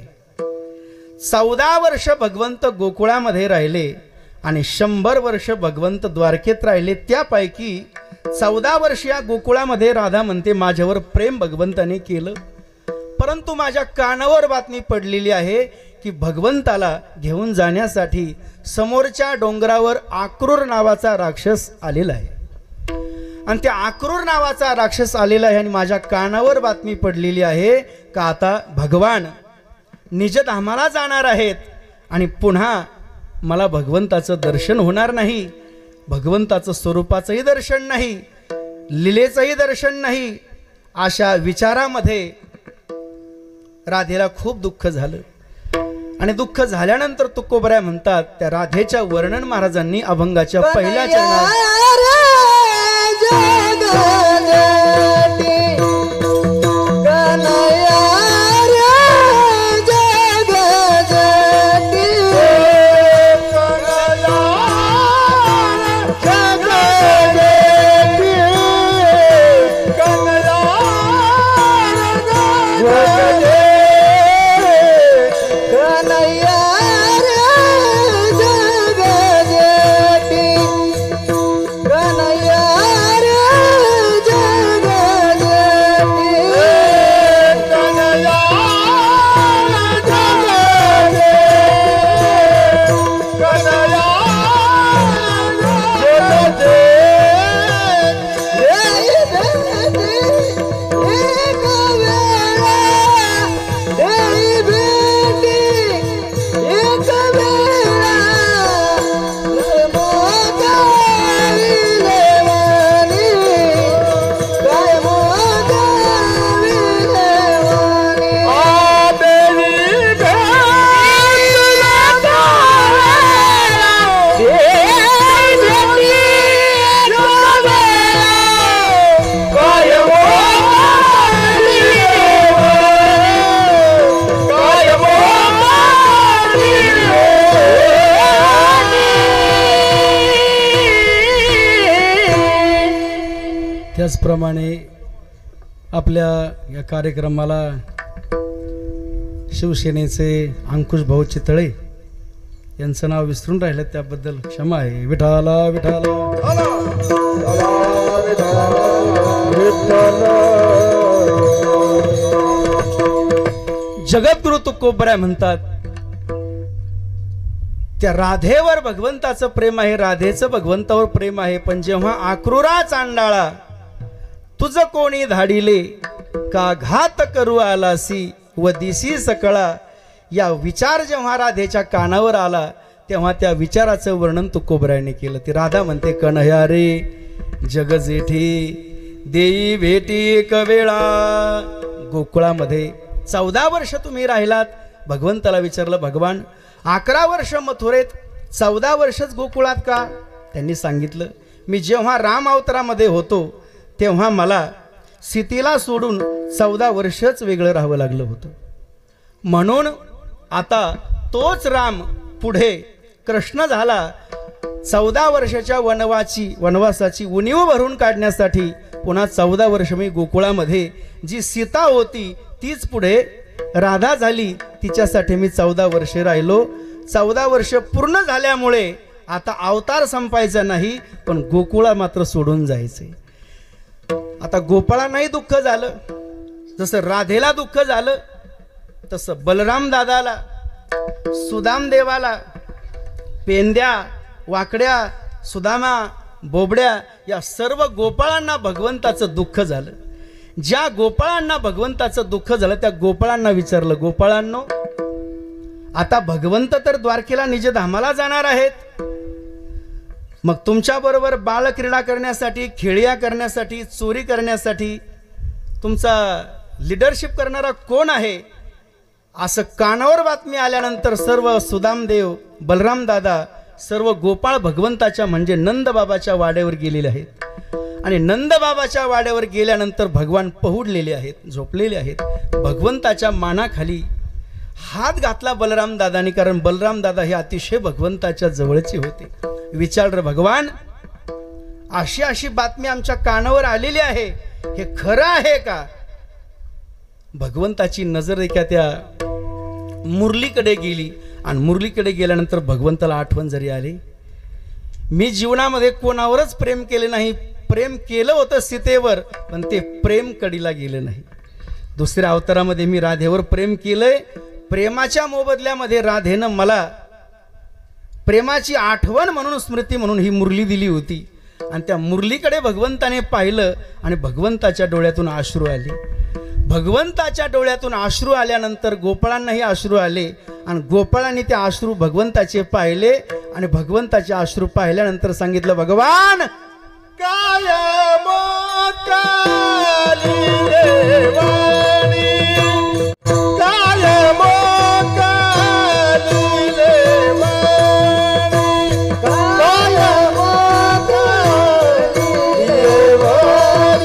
14 वर्ष भगवंत गोकुळामध्ये राहिले आणि 100 वर्ष भगवंत द्वारकेत राहिले. त्यापैकी 14 वर्ष या गोकुळामध्ये राधा म्हणते माझ्यावर प्रेम भगवंताने केलं, परंतु माझ्या कानावर बातमी पडलेली आहे की भगवंताला घेऊन जाण्यासाठी समोरच्या डोंगरावर आक्रूर नावाचा राक्षस आलेला आहे आणि त्या आक्रूर नावाचा राक्षस आलेला आहे आणि माझ्या कानावर बातमी पडलेली आहे का आता भगवान निजधामाला जाणार आहेत आणि पुन्हा मला भगवंताचं दर्शन होणार नाही, भगवंताचं स्वरूपाचंही दर्शन नाही, लीलेचंही दर्शन नाही. अशा विचारामध्ये राधेला खूप दुःख झालं आणि दुःख झाल्यानंतर तुकोबऱ्या म्हणतात त्या राधेच्या वर्णन महाराजांनी अभंगाच्या पहिल्या चरणात त्याचप्रमाणे आपल्या या कार्यक्रमाला शिवसेनेचे अंकुश भाऊ चितळे यांचं नाव विसरून राहिलं, त्याबद्दल क्षमा आहे. विठाला विठाला जगद्गुरु तुकोबराय म्हणतात, त्या राधेवर भगवंताचं प्रेम आहे, राधेचं भगवंतावर प्रेम आहे. पण जेव्हा आक्रूरा चांडाळा तुझ कोणी धाडिले, का घात करू आलासी व दिसी सकळा, या विचार जेव्हा राधेच्या कानावर आला तेव्हा त्या विचाराचं वर्णन तुकोबरायने केलं. ती राधा म्हणते, कन्हया रे जग जेठी देई भेटी एक वेळा. गोकुळामध्ये 14 वर्ष तुम्ही राहिलात. भगवंताला विचारलं, भगवान 11 वर्ष मथुरेत, 14 वर्षच गोकुळात का? त्यांनी सांगितलं, मी जेव्हा राम अवतारामध्ये होतो तेव्हा मला सीतेला सोडून 14 वर्षच वेगळं राहावं लागलं होतं. म्हणून आता तोच राम पुढे कृष्ण झाला. 14 वर्षाच्या वनवासाची उणीव भरून काढण्यासाठी पुन्हा 14 वर्ष मी गोकुळामध्ये जी सीता होती तीच पुढे राधा झाली. तिच्यासाठी मी 14 वर्षे राहिलो. 14 वर्ष पूर्ण झाल्यामुळे आता अवतार संपायचा नाही, पण गोकुळा मात्र सोडून जायचे. आता गोपाळांनाही दुःख झालं, जसं राधेला दुःख झालं तसं बलराम दादाला, सुदाम देवाला, पेंद्या, वाकड्या, सुदामा, बोबड्या या सर्व गोपाळांना भगवंताचं दुःख झालं. ज्या गोपाळांना भगवंताचं दुःख झालं त्या गोपाळांना विचारलं, गोपाळांनो, आता भगवंत तर द्वारकेला निज धामाला जाणार आहेत, मग तुमच्या बरोबर बालक्रीडा करण्यासाठी, खेळ्या करण्यासाठी, चोरी करण्यासाठी तुमचा लीडरशिप करणारा कोण आहे? असं कानावर बातमी आल्यानंतर सर्व सुदामदेव, बलराम दादा, सर्व गोपाळ भगवंताच्या म्हणजे नंदबाबाच्या वाड्यावर गेलेले आहेत. आणि नंदबाबाच्या वाड्यावर गेल्यानंतर भगवान पहुडलेले आहेत, झोपलेले आहेत. भगवंताच्या मानाखाली हात घातला बलराम दादानी, कारण बलराम दादा हे अतिशय भगवंताच्या जवळचे होते. विचारलं, भगवान अशी अशी बातमी आमच्या कानावर आलेली आहे, हे खरं आहे का? भगवंताची नजर एका त्या मुरलीकडे गेली आणि मुरलीकडे गेल्यानंतर भगवंताला आठवण जरी आली, मी जीवनामध्ये कोणावरच प्रेम केले नाही. प्रेम केलं होतं सीतेवर, पण ते प्रेम कडीला गेलं नाही. दुसऱ्या अवतारामध्ये मी राधेवर प्रेम केलंय. प्रेमाच्या मोबदल्यामध्ये राधेनं मला प्रेमाची आठवण म्हणून, स्मृती म्हणून ही मुरली दिली होती. आणि त्या मुरलीकडे भगवंताने पाहिलं आणि भगवंताच्या डोळ्यातून अश्रू आले. भगवंताच्या डोळ्यातून अश्रू आल्यानंतर गोपाळांनाही अश्रू आले आणि गोपाळांनी ते अश्रू भगवंताचे पाहिले आणि भगवंताचे अश्रू पाहिल्यानंतर सांगितलं, भगवान काय मोकाली देवानी, काय मोकाली देवानी, काय मोकाली देवानी, काय मोकाली देवानी,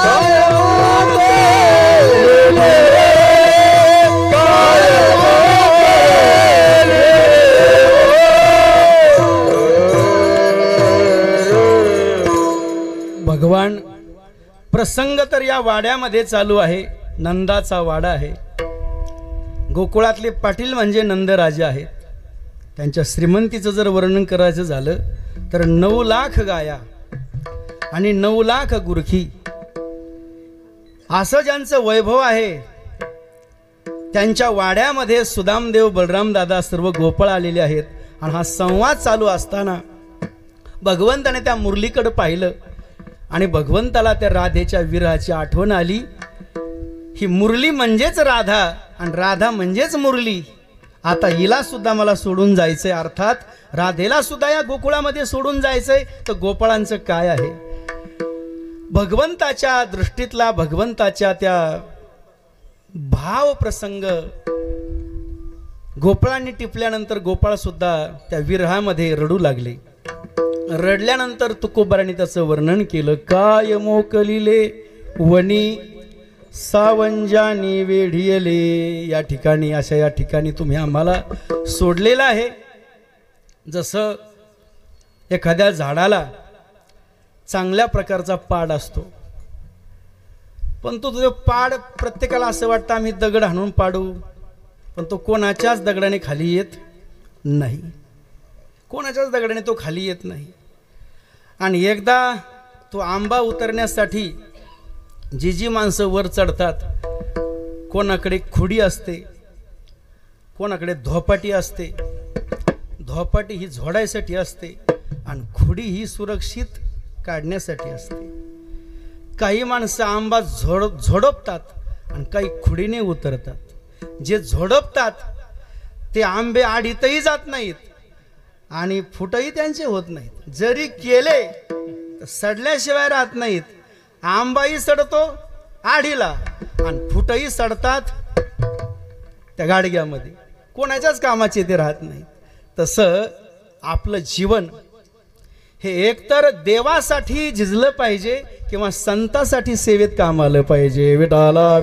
सावधानी बनीला, भगवान प्रसंग तर या वाड्यामध्ये चालू आहे. नंदाचा वाडा आहे. गोकुळातले पाटील म्हणजे नंदराजा आहेत. त्यांच्या श्रीमंतीचं जर वर्णन करायचं झालं तर 9 लाख गाया आणि 9 लाख गुरखी असं ज्यांचं वैभव आहे. त्यांच्या वाड्यामध्ये सुदामदेव, बलराम दादा सर्व गोपाळ आलेले आहेत. आणि हा संवाद चालू असताना भगवंताने त्या मुरलीकडे पाहिलं आणि भगवंताला त्या राधेच्या विरहाची आठवण आली. ही मुरली म्हणजेच राधा आणि राधा म्हणजेच मुरली आता हिला सुद्धा मला सोडून जायचंय, अर्थात राधेला सुद्धा या गोकुळामध्ये सोडून जायचंय. तर गोपाळांचं काय आहे? भगवंताच्या दृष्टीतला, भगवंताच्या त्या भाव प्रसंग गोपाळांनी टिपल्यानंतर गोपाळ सुद्धा त्या विरहामध्ये रडू लागले. रडल्यानंतर तुकोबारांनी त्याचं वर्णन केलं. काय मोकलिले वनी सावंजानी वेढियले. या ठिकाणी, अशा या ठिकाणी तुम्ही आम्हाला सोडलेलं आहे. जसं एखाद्या झाडाला चांगल्या प्रकारचा पाड असतो, पण तो पाड प्रत्येकाला असं वाटतं आम्ही दगड हाणून पाडू, पण तो कोणाच्याच दगडाने खाली येत नाही. कोणाच्याच दगडाने तो खाली येत नाही. आणि एकदा तो आंबा उतरण्यासाठी जी माणसं वर चढतात, कोणाकडे खुडी असते, कोणाकडे धोपाटी असते. धोपाटी ही झोडायसाठी असते आणि खुडी ही सुरक्षित काढण्यासाठी असते. काही माणसं आंबा झोडपतात आणि काही खुडीने उतरतात. जे झोडपतात ते आंबे आडीतही जात नाहीत आणि फुटही त्यांचे होत नाहीत. जरी केले तर सडल्याशिवाय राहत नाहीत. आंबाही सडतो आडीला आणि फुटही सडतात त्या गाडग्यामध्ये. कोणाच्याच कामाचे ते राहत नाहीत. तसं आपलं जीवन हे एकतर देवासाठी झिजलं पाहिजे किंवा संतासाठी सेवेत काम आलं पाहिजे. विठाला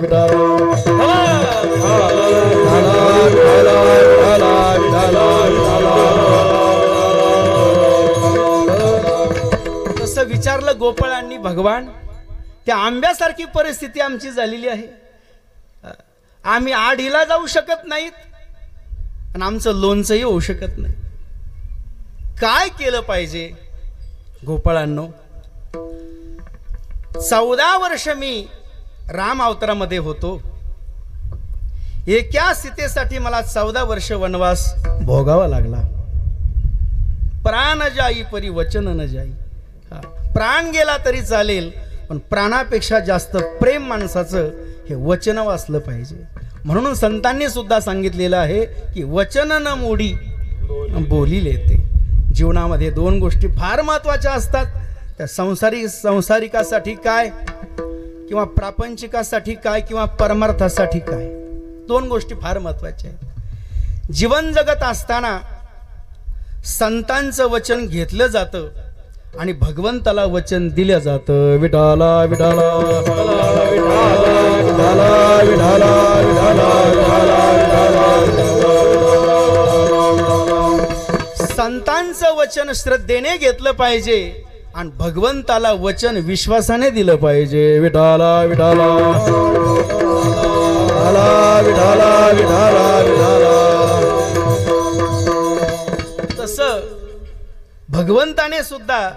तसं विचारलं गोपाळांनी. भगवान, त्या आंब्यासारखी परिस्थिती आमची झालेली आहे. आम्ही आडीला जाऊ शकत नाहीत आणि आमचं लोणचंही होऊ शकत नाही. काय केलं पाहिजे? गोपाळांनो, 14 वर्ष मी राम अवतारामध्ये होतो. एका सीतेसाठी मला 14 वर्ष वनवास भोगावा लागला. प्राण जाई परी वचन न जाई. प्राण गेला तरी चालेल, पण प्राणापेक्षा जास्त प्रेम माणसाचं हे वचन वाचलं पाहिजे. म्हणून संतांनी सुद्धा सांगितलेलं आहे की वचन न मोडी बोली लेते. जीवनामध्ये 2 गोष्टी फार महत्त्वाच्या असतात. त्या संसारिकासाठी काय किंवा प्रापंचिकासाठी काय किंवा परमार्थासाठी काय, 2 गोष्टी फार महत्त्वाच्या आहेत. जीवन जगत असताना संतांचं वचन घेतलं जातं आणि भगवंताला वचन दिलं जातं. विठाला विठाला विठाला विठाला विठाला संतांचं वचन श्रद्धेने घेतलं पाहिजे आणि भगवंताला वचन विश्वासाने दिलं पाहिजे. विठाला विठाला विठाला विठाला विठाला. तसं भगवंताने सुद्धा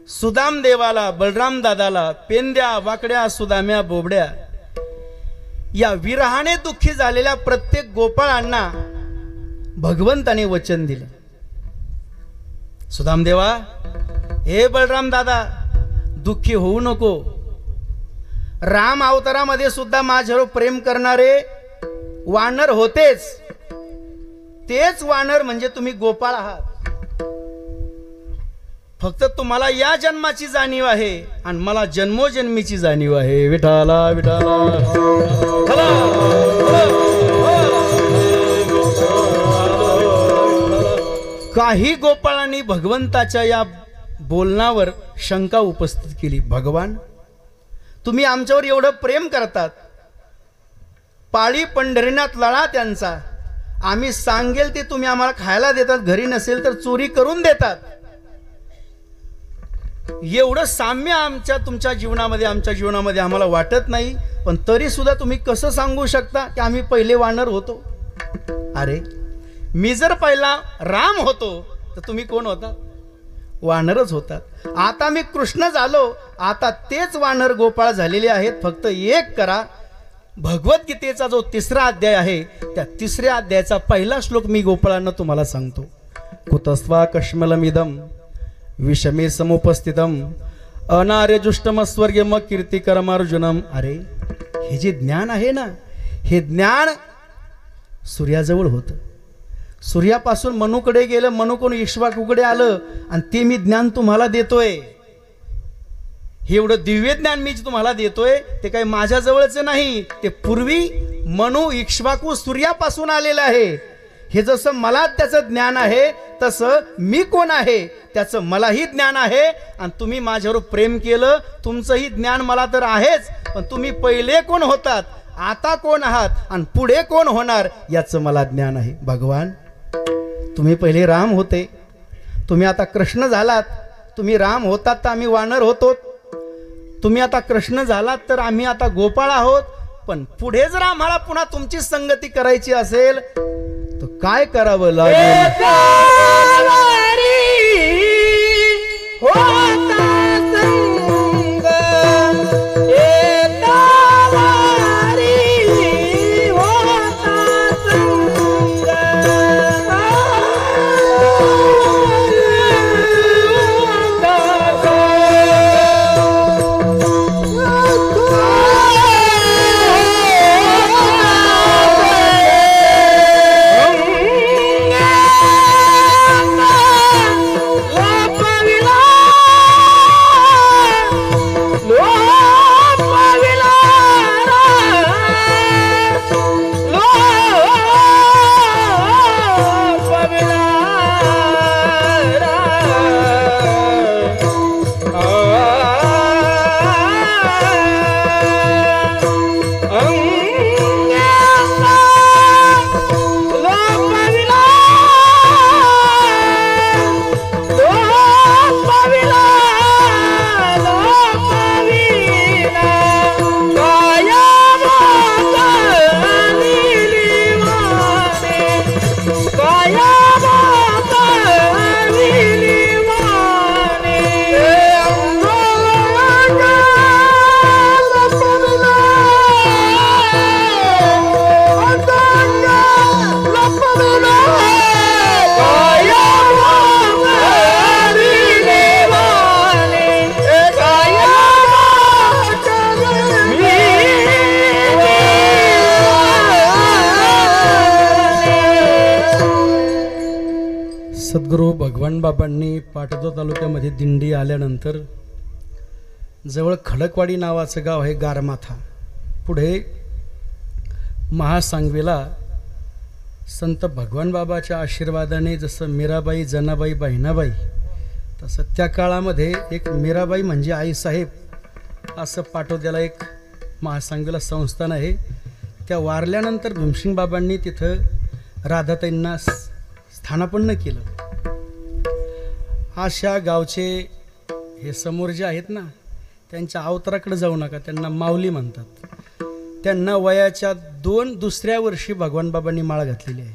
सुदाम देवाला, बलराम दादाला, पेंद्या वाकड्या सुदाम्या बोबड्या या विरहाने दुःखी झालेल्या प्रत्येक गोपाळांना भगवंताने वचन दिलं. सुदाम देवा, हे बलराम दादा, दुःखी होऊ नको. राम अवतारामध्ये सुद्धा माझ्यावर प्रेम करणारे वानर होतेच. तेच वानर म्हणजे तुम्ही गोपाळ आहात. फक्त तुम्हाला या जन्माची जाणीव आहे आणि मला जन्मोजन्मीची जाणीव आहे. विठाला विठाला. काही गोपाळांनी भगवंताच्या या बोलण्यावर शंका उपस्थित केली. भगवान, तुम्ही आमच्यावर एवढं प्रेम करतात, पाळी पंढरीनाथ लळा त्यांचा, आम्ही सांगेल ते तुम्ही आम्हाला खायला देतात, घरी नसेल तर चोरी करून देतात. एवढं साम्य तुमच्या जीवनामध्ये आमच्या जीवनामध्ये आम्हाला वाटत नाही, पण तरी सुद्धा तुम्ही कसं सांगू शकता की आम्ही पहिले वानर होतो? अरे, मी जर पहिला राम होतो तर तुम्ही कोण होता? वानरच होतात. आता मी कृष्ण झालो, आता तेच वानर गोपाळ झालेले आहेत. फक्त एक करा, भगवद्गीतेचा जो 3रा अध्याय आहे त्या 3ऱ्या अध्यायाचा पहिला श्लोक मी गोपाळांना तुम्हाला सांगतो. कुतस्वा कश्मलमिदम विषमे समुपस्थितम अनार्यजुष्टम स्वर्गम कीर्तिकरम अर्जुनम. अरे, हे जे ज्ञान आहे ना, हे ज्ञान सूर्याजवळ होतं. सूर्यापासून मनूकडे गेलं, मनूकडून इक्ष्वाकूकडे आलं आणि ते मी ज्ञान तुम्हाला देतोय. हे एवढं दिव्य ज्ञान मी तुम्हाला देतोय ते काही माझ्याजवळचं नाही, ते पूर्वी मनू इक्ष्वाकू सूर्यापासून आलेलं आहे. हे जसं मला त्याचं ज्ञान आहे तसं मी कोण आहे त्याचं मलाही ज्ञान आहे. आणि तुम्ही माझ्यावर प्रेम केलं, तुमचंही ज्ञान मला तर आहेच, पण तुम्ही पहिले कोण होतात, आता कोण आहात आणि पुढे कोण होणार याचं मला ज्ञान आहे. भगवान, तुम्ही पहिले राम होते, तुम्ही आता कृष्ण झालात. तुम्ही राम होतात तर आम्ही वानर होतो, तुम्ही आता कृष्ण झालात तर आम्ही आता गोपाळ आहोत. पण पुढे जर आम्हाला पुन्हा तुमची संगती करायची असेल तर काय करावं लागेल? सद्गुरू भगवान बाबांनी पाटोदा तालुक्यामध्ये दिंडी आल्यानंतर जवळ खडकवाडी नावाचं गाव आहे, गारमाथा. पुढे महासांगवीला संत भगवान बाबाच्या आशीर्वादाने जसं मीराबाई, जनाबाई, बहिणाबाई, तसं त्या काळामध्ये एक मीराबाई म्हणजे आईसाहेब असं पाटोद्याला एक महासांगवीला संस्थान आहे. त्या वारल्यानंतर भीमसिंग बाबांनी तिथं राधाताईंना स्थानापन्न केलं. अशा गावचे हे समोर जे आहेत ना, त्यांच्या अवताराकडे जाऊ नका, त्यांना माऊली म्हणतात. त्यांना वयाच्या दुसऱ्या वर्षी भगवान बाबांनी माळ घातलेली आहे.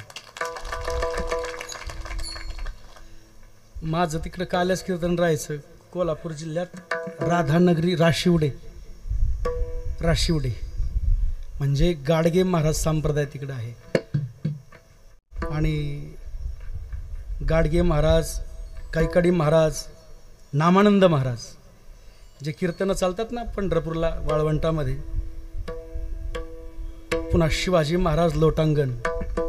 माझं तिकडं काल्यास कीर्तन राहायचं कोल्हापूर जिल्ह्यात राधानगरी, राशिवडे म्हणजे गाडगे महाराज संप्रदाय तिकडं आहे. आणि गाडगे महाराज, कैकाडी महाराज, नामानंद महाराज जे कीर्तनं चालतात ना पंढरपूरला वाळवंटामध्ये, पुन्हा शिवाजी महाराज लोटांगण,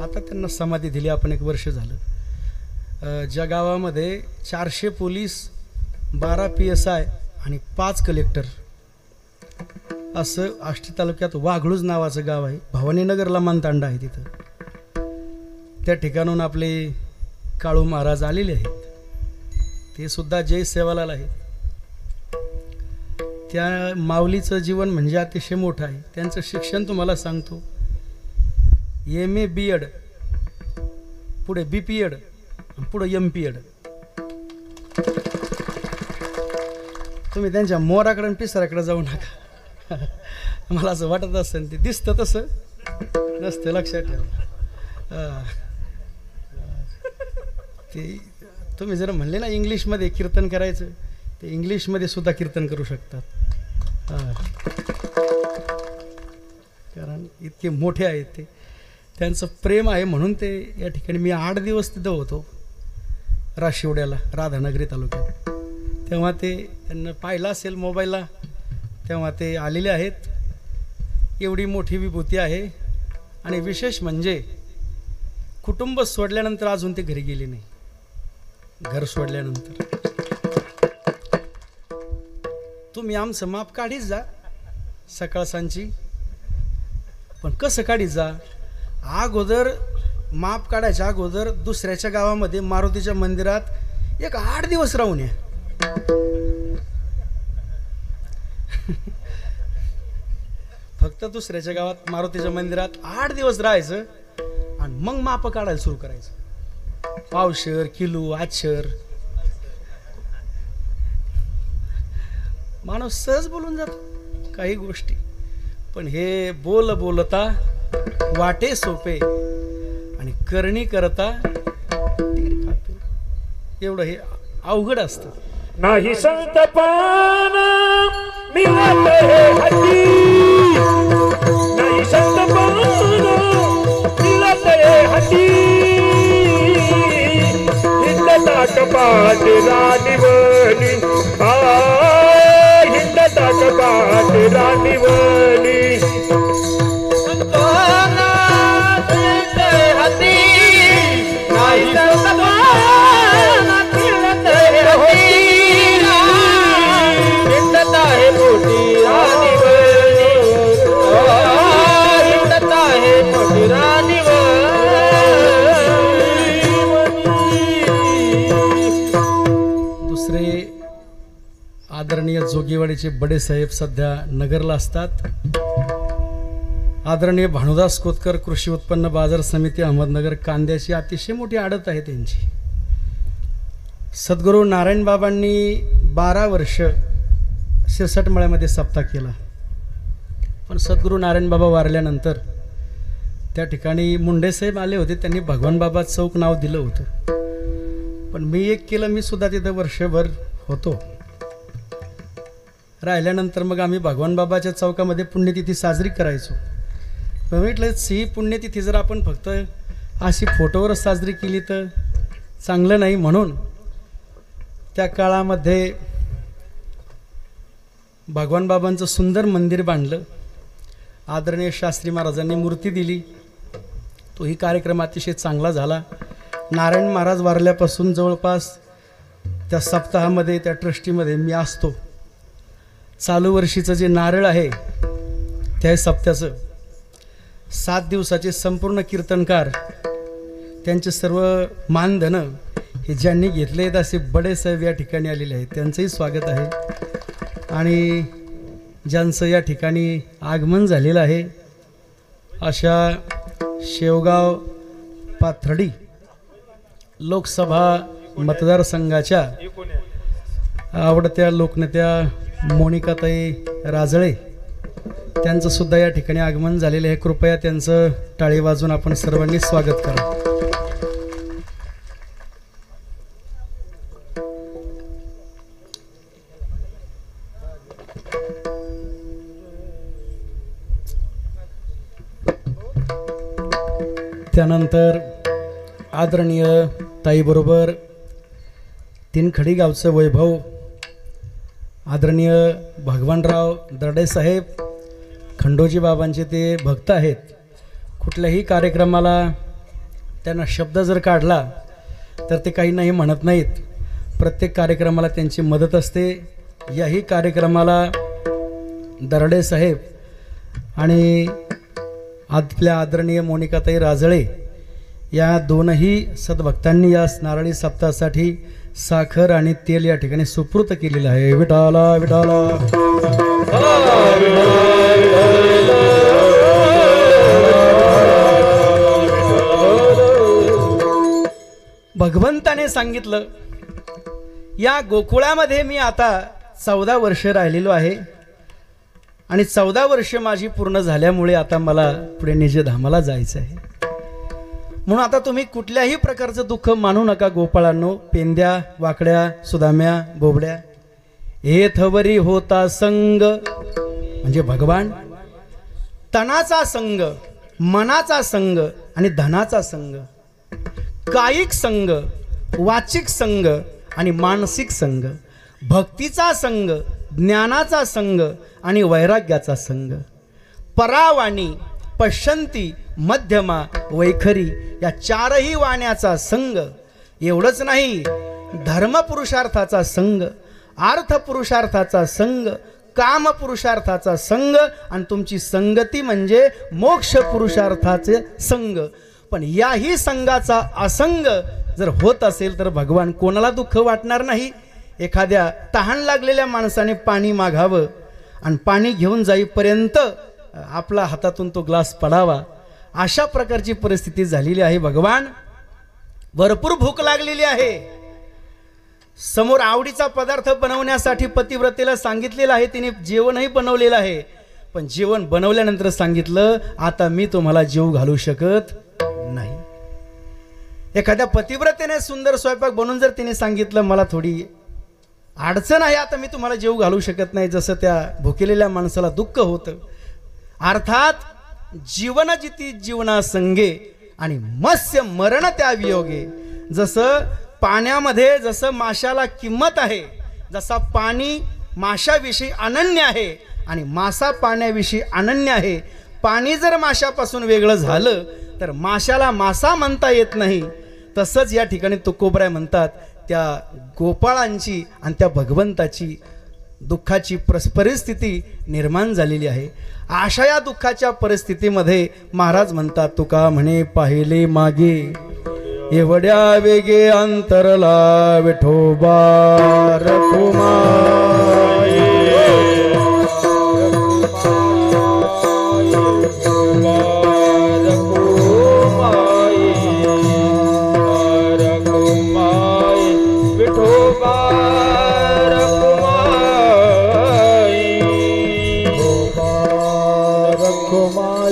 आता त्यांना समाधी दिली आपण 1 वर्ष झालं. ज्या गावामध्ये 400 पोलीस, 12 PSI आणि 5 कलेक्टर असं आष्टी तालुक्यात वाघळूज नावाचं गाव आहे. भवानीनगरला मानतांडा आहे, तिथं त्या ठिकाणून आपले काळू महाराज आलेले आहेत. ते सुद्धा जय सेवालाल आहेत. त्या माऊलीचं जीवन म्हणजे अतिशय मोठं आहे. त्यांचं शिक्षण तुम्हाला सांगतो, MA BEd, पुढे BPEd, पुढे MPEd. तुम्ही त्यांच्या मोराकडे आणि पिसाऱ्याकडे जाऊ नका. मला असं वाटत असेल, ते दिसतं तसं नसतं, लक्षात ठेवा. ते तुम्ही जर म्हणले ना इंग्लिशमध्ये कीर्तन करायचं, ते इंग्लिशमध्ये सुद्धा कीर्तन करू शकतात. कारण इतके मोठे आहेत ते, त्यांचं प्रेम आहे म्हणून ते या ठिकाणी. मी 8 दिवस तिथं होतो राशिवड्याला, राधानगरी तालुक्यात. तेव्हा ते त्यांना पाहिलं असेल मोबाईलला, तेव्हा ते आलेले आहेत. एवढी मोठी विभूती आहे. आणि विशेष म्हणजे कुटुंब सोडल्यानंतर अजून ते घरी गेले नाही. घर सोडल्यानंतर तुम्ही आमचं माप काढीच जा सकाळ सांची, पण कसं काढीत जा. अगोदर माप काढायच्या अगोदर दुसऱ्याच्या गावामध्ये मारुतीच्या मंदिरात एक 8 दिवस राहून या. फक्त दुसऱ्याच्या गावात मारुतीच्या मंदिरात 8 दिवस राहायचं आणि मग माप काढायला सुरू करायचं. पावशर, किलो, आचर. माणूस सहज बोलून जातो काही गोष्टी, पण हे बोलता वाटे सोपे आणि करणी करता एवढं हे अवघड असतं. नाही संतपान मिळत हे हाती, नाही संतपान मिळत हे हाती. हिंडता कपाट राणीवली, हिंडता कपाट राणीवली. आदरणीय जोगेवाडीचे बडे साहेब सध्या नगरला असतात. आदरणीय भानुदास कोतकर कृषी उत्पन्न बाजार समिती अहमदनगर, कांद्याची अतिशय मोठी आडत आहे त्यांची. सद्गुरू नारायण बाबांनी 12 वर्ष शिरसट मळ्यामध्ये सप्ताह केला, पण सद्गुरू नारायण बाबा वारल्यानंतर त्या ठिकाणी मुंडे साहेब आले होते. त्यांनी भगवान बाबा चौक नाव दिलं होतं, पण मी एक केलं. मी सुद्धा तिथं वर्षभर होतो. राहिल्यानंतर मग आम्ही भगवान बाबाच्या चौकामध्ये पुण्यतिथी साजरी करायचो. पण म्हटलं ही पुण्यतिथी जर आपण फक्त अशी फोटोवर साजरी केली तर चांगलं नाही, म्हणून त्या काळामध्ये भगवान बाबांचं सुंदर मंदिर बांधलं. आदरणीय शास्त्री महाराजांनी मूर्ती दिली. तोही कार्यक्रम अतिशय चांगला झाला. नारायण महाराज वारल्यापासून जवळपास त्या सप्ताहामध्ये त्या ट्रस्टीमध्ये मी असतो. चालू वर्षीचं जे नारळ आहे त्या सप्त्याचं 7 दिवसाचे संपूर्ण कीर्तनकार, त्यांचे सर्व मानधन हे ज्यांनी घेतले आहेत असे बडे साहेब या ठिकाणी आलेले आहेत. त्यांचंही स्वागत आहे. आणि ज्यांचं या ठिकाणी आगमन झालेलं आहे अशा शेवगाव पाथर्डी लोकसभा मतदारसंघाच्या आवडत्या लोकनेत्या मोनिकाताई राजळे, त्यांचं सुद्धा या ठिकाणी आगमन झालेलं आहे. कृपया त्यांचं टाळी वाजून आपण सर्वांनी स्वागत करा. त्यानंतर आदरणीय ताईबरोबर तीनखडी गावचं वैभव, आदरणीय भगवानराव दर्डे साहेब, खंडोजी बाबांचे ते भक्त आहेत. कुठल्याही कार्यक्रमाला त्यांना शब्द जर काढला तर ते काही नाही म्हणत नाहीत. प्रत्येक कार्यक्रमाला त्यांची मदत असते. याही कार्यक्रमाला दर्डे साहेब आणि आपल्या आदरणीय मोनिकाताई राजळे या दोनही सद्भक्तांनी या नारळी सप्ताहासाठी साखर आणि तेल या ठिकाणी सुपूर्त केलेलं आहे. विठाला विठाला. भगवंताने सांगितलं, या गोकुळामध्ये मी आता 14 वर्ष राहिलेलो आहे आणि 14 वर्ष माझी पूर्ण झाल्यामुळे आता मला पुढे निजधामाला जायचं आहे. म्हणून आता तुम्ही कुठल्याही प्रकारचं दुःख मानू नका गोपाळांनो. पेंद्या, वाकड्या, सुदाम्या, बोबड्या, एथवरी होता संग म्हणजे भगवान, तनाचा संग, मनाचा संग आणि धनाचा संग, कायिक संग, वाचिक संग आणि मानसिक संग, भक्तीचा संग, ज्ञानाचा संग आणि वैराग्याचा संग, परावाणी पश्यंती मध्यमा वैखरी या चारही वाण्याचा संग. एवढंच नाही, धर्म पुरुषार्थाचा संग, अर्थ पुरुषार्थाचा संग, काम पुरुषार्थाचा संग आणि तुमची संगती म्हणजे मोक्ष पुरुषार्थाचे संग. पण याही संघाचा असंग जर होत असेल तर भगवान कोणाला दुःख वाटणार नाही. एखाद्या तहान लागलेल्या माणसाने पाणी मागावं आणि पाणी घेऊन जाईपर्यंत आपला हातातून तो ग्लास पडावा, अशा प्रकारची परिस्थिती झालेली आहे. भगवान भरपूर भूक लागलेली आहे, समोर आवडीचा पदार्थ बनवण्यासाठी पतिव्रतेला सांगितलेलं आहे, तिने जेवणही बनवलेलं आहे. पण जेवण बनवल्यानंतर सांगितलं, आता मी तुम्हाला जेव घालू शकत नाही. एखाद्या पतिव्रतेने सुंदर स्वयंपाक बनवून जर तिने सांगितलं, मला थोडी अडचण आहे, आता मी तुम्हाला जेव घालू शकत नाही, जसं त्या भुकेलेल्या माणसाला दुःख होतं. अर्थात जीवन जिती जीवना संगे आणि मत्स्य मरण त्या वियोगे. जसं पाण्यामध्ये जसं माशाला किंमत आहे, जसा पाणी माशाविषयी अनन्य आहे आणि मासा पाण्याविषयी अनन्य आहे. पाणी जर माशापासून वेगळं झालं तर माशाला मासा म्हणता येत नाही. तसंच या ठिकाणी तुकोबराय म्हणतात, त्या गोपाळांची आणि त्या भगवंताची दुःखाची परिस्थिती निर्माण झालेली आहे. अशा या दुःखाच्या परिस्थितीमध्ये महाराज म्हणतात, तुका म्हणे पाहिले मागे एवढ्या वेगे अंतरला विठोबा रखुमाई. Kumayi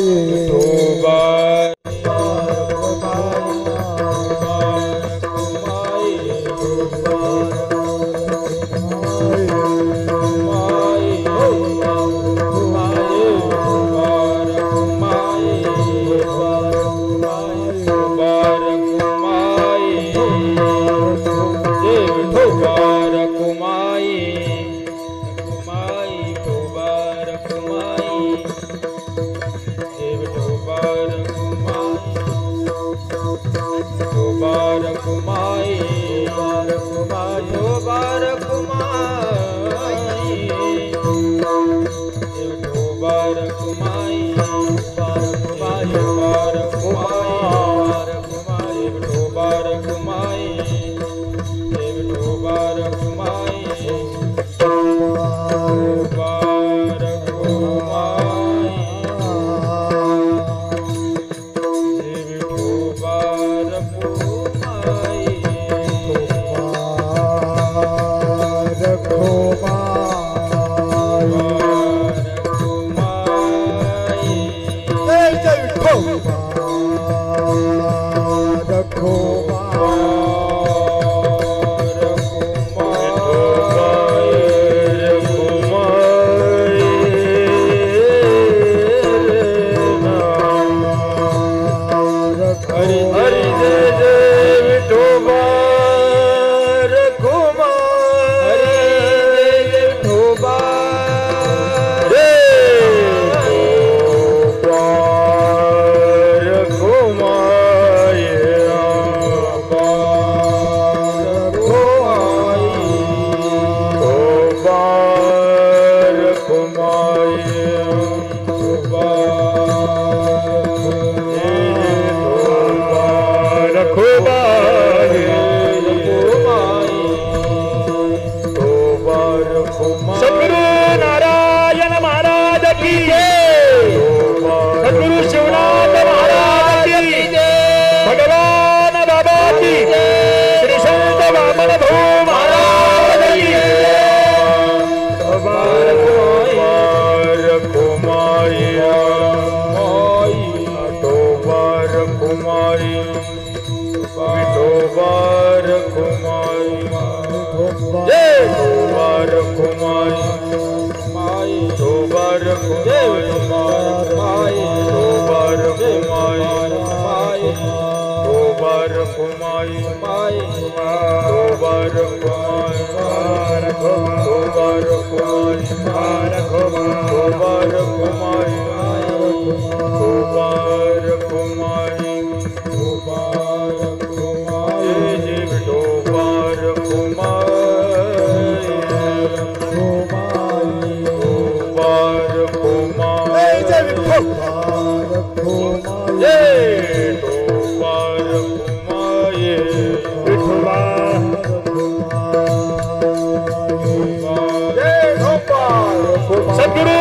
सद्गुरु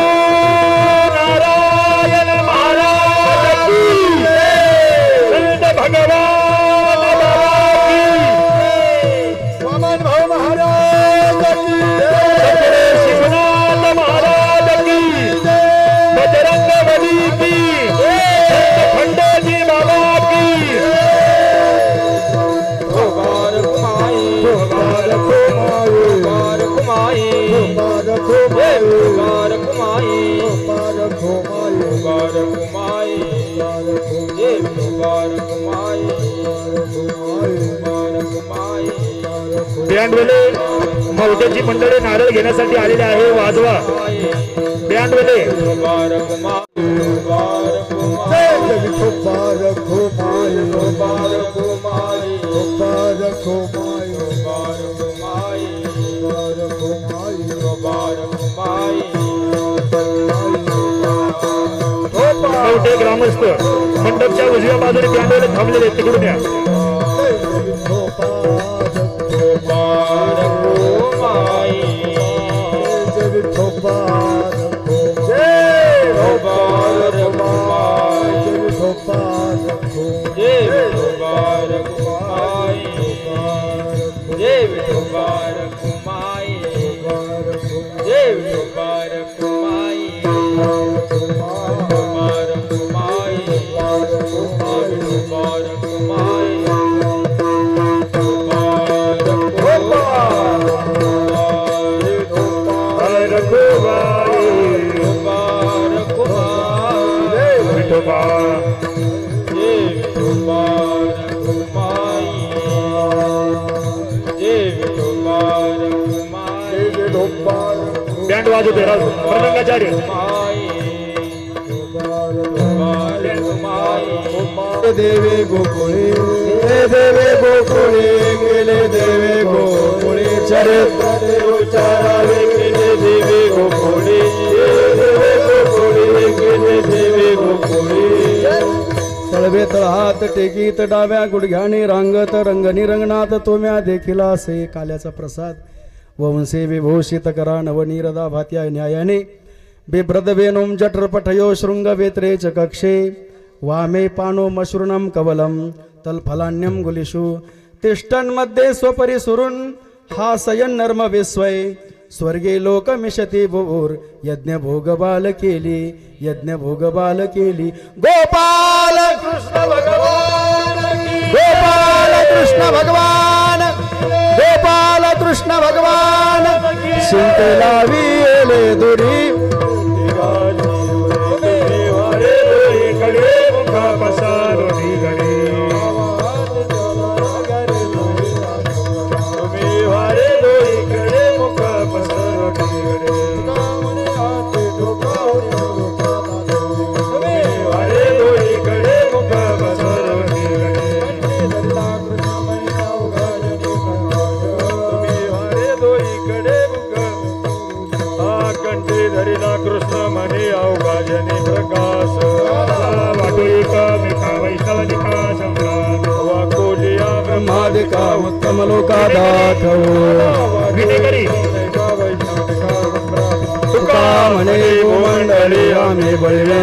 नारायण महाराज की संत भगवान वामन भाऊ महाराज की सद्गुरु शिवनाथ महाराज की बजरंग बली की संत खंडोजी बाबा की बँडवाले मौतेची मंडळी नारळ घेण्यासाठी आलेले आहे. वाजवा बँडवाले. मौते ग्रामस्थ मंडपच्या उजव्या बाजूने बँडवाले थांबलेले तिकडून या. बँड वाजवते मृदंगाचार्य. देवे गोकुळे देवे गोकुळे गेले देवे गोकुळे चरित्र उच्चारावे गेले देवे गोकुळे देवे गोकुळे गेले देवे गोकुळे. तळवे तळहात टेकीत डाव्या गुडघ्याने रांगत रंगणी रंगणात तोम्या देखील असे काल्याचा प्रसाद वंशे विभूषित करा नवनीरदा भात्या न्यायाने बिभ्रद वेणुम जठरपठयो शृंगवेत्रे च कक्षे वामे पानो मशृणम कवलम तलफलान्यम गुलिषु तिष्ठन्मध्ये स्वपरिसुरुन् हासयन् नर्म विस्वै स्वर्गे लोकमिषति भुवुर यज्ञ भोगबाल केली यज्ञ भोगबाल केली. गोपाल कृष्ण भगवान गोपाल कृष्ण भगवान गोपाल कृष्ण भगवान शिंतेला विले दुरी कृष्ण मने अवघाजने प्रकाश वाटोलिका मेका वैष्णवनिका सम्राट वाकोलिया ब्रह्मादिका उत्तम लोकादातो विनेकरी तुका म्हणे गोमंडळी आम्ही बळवे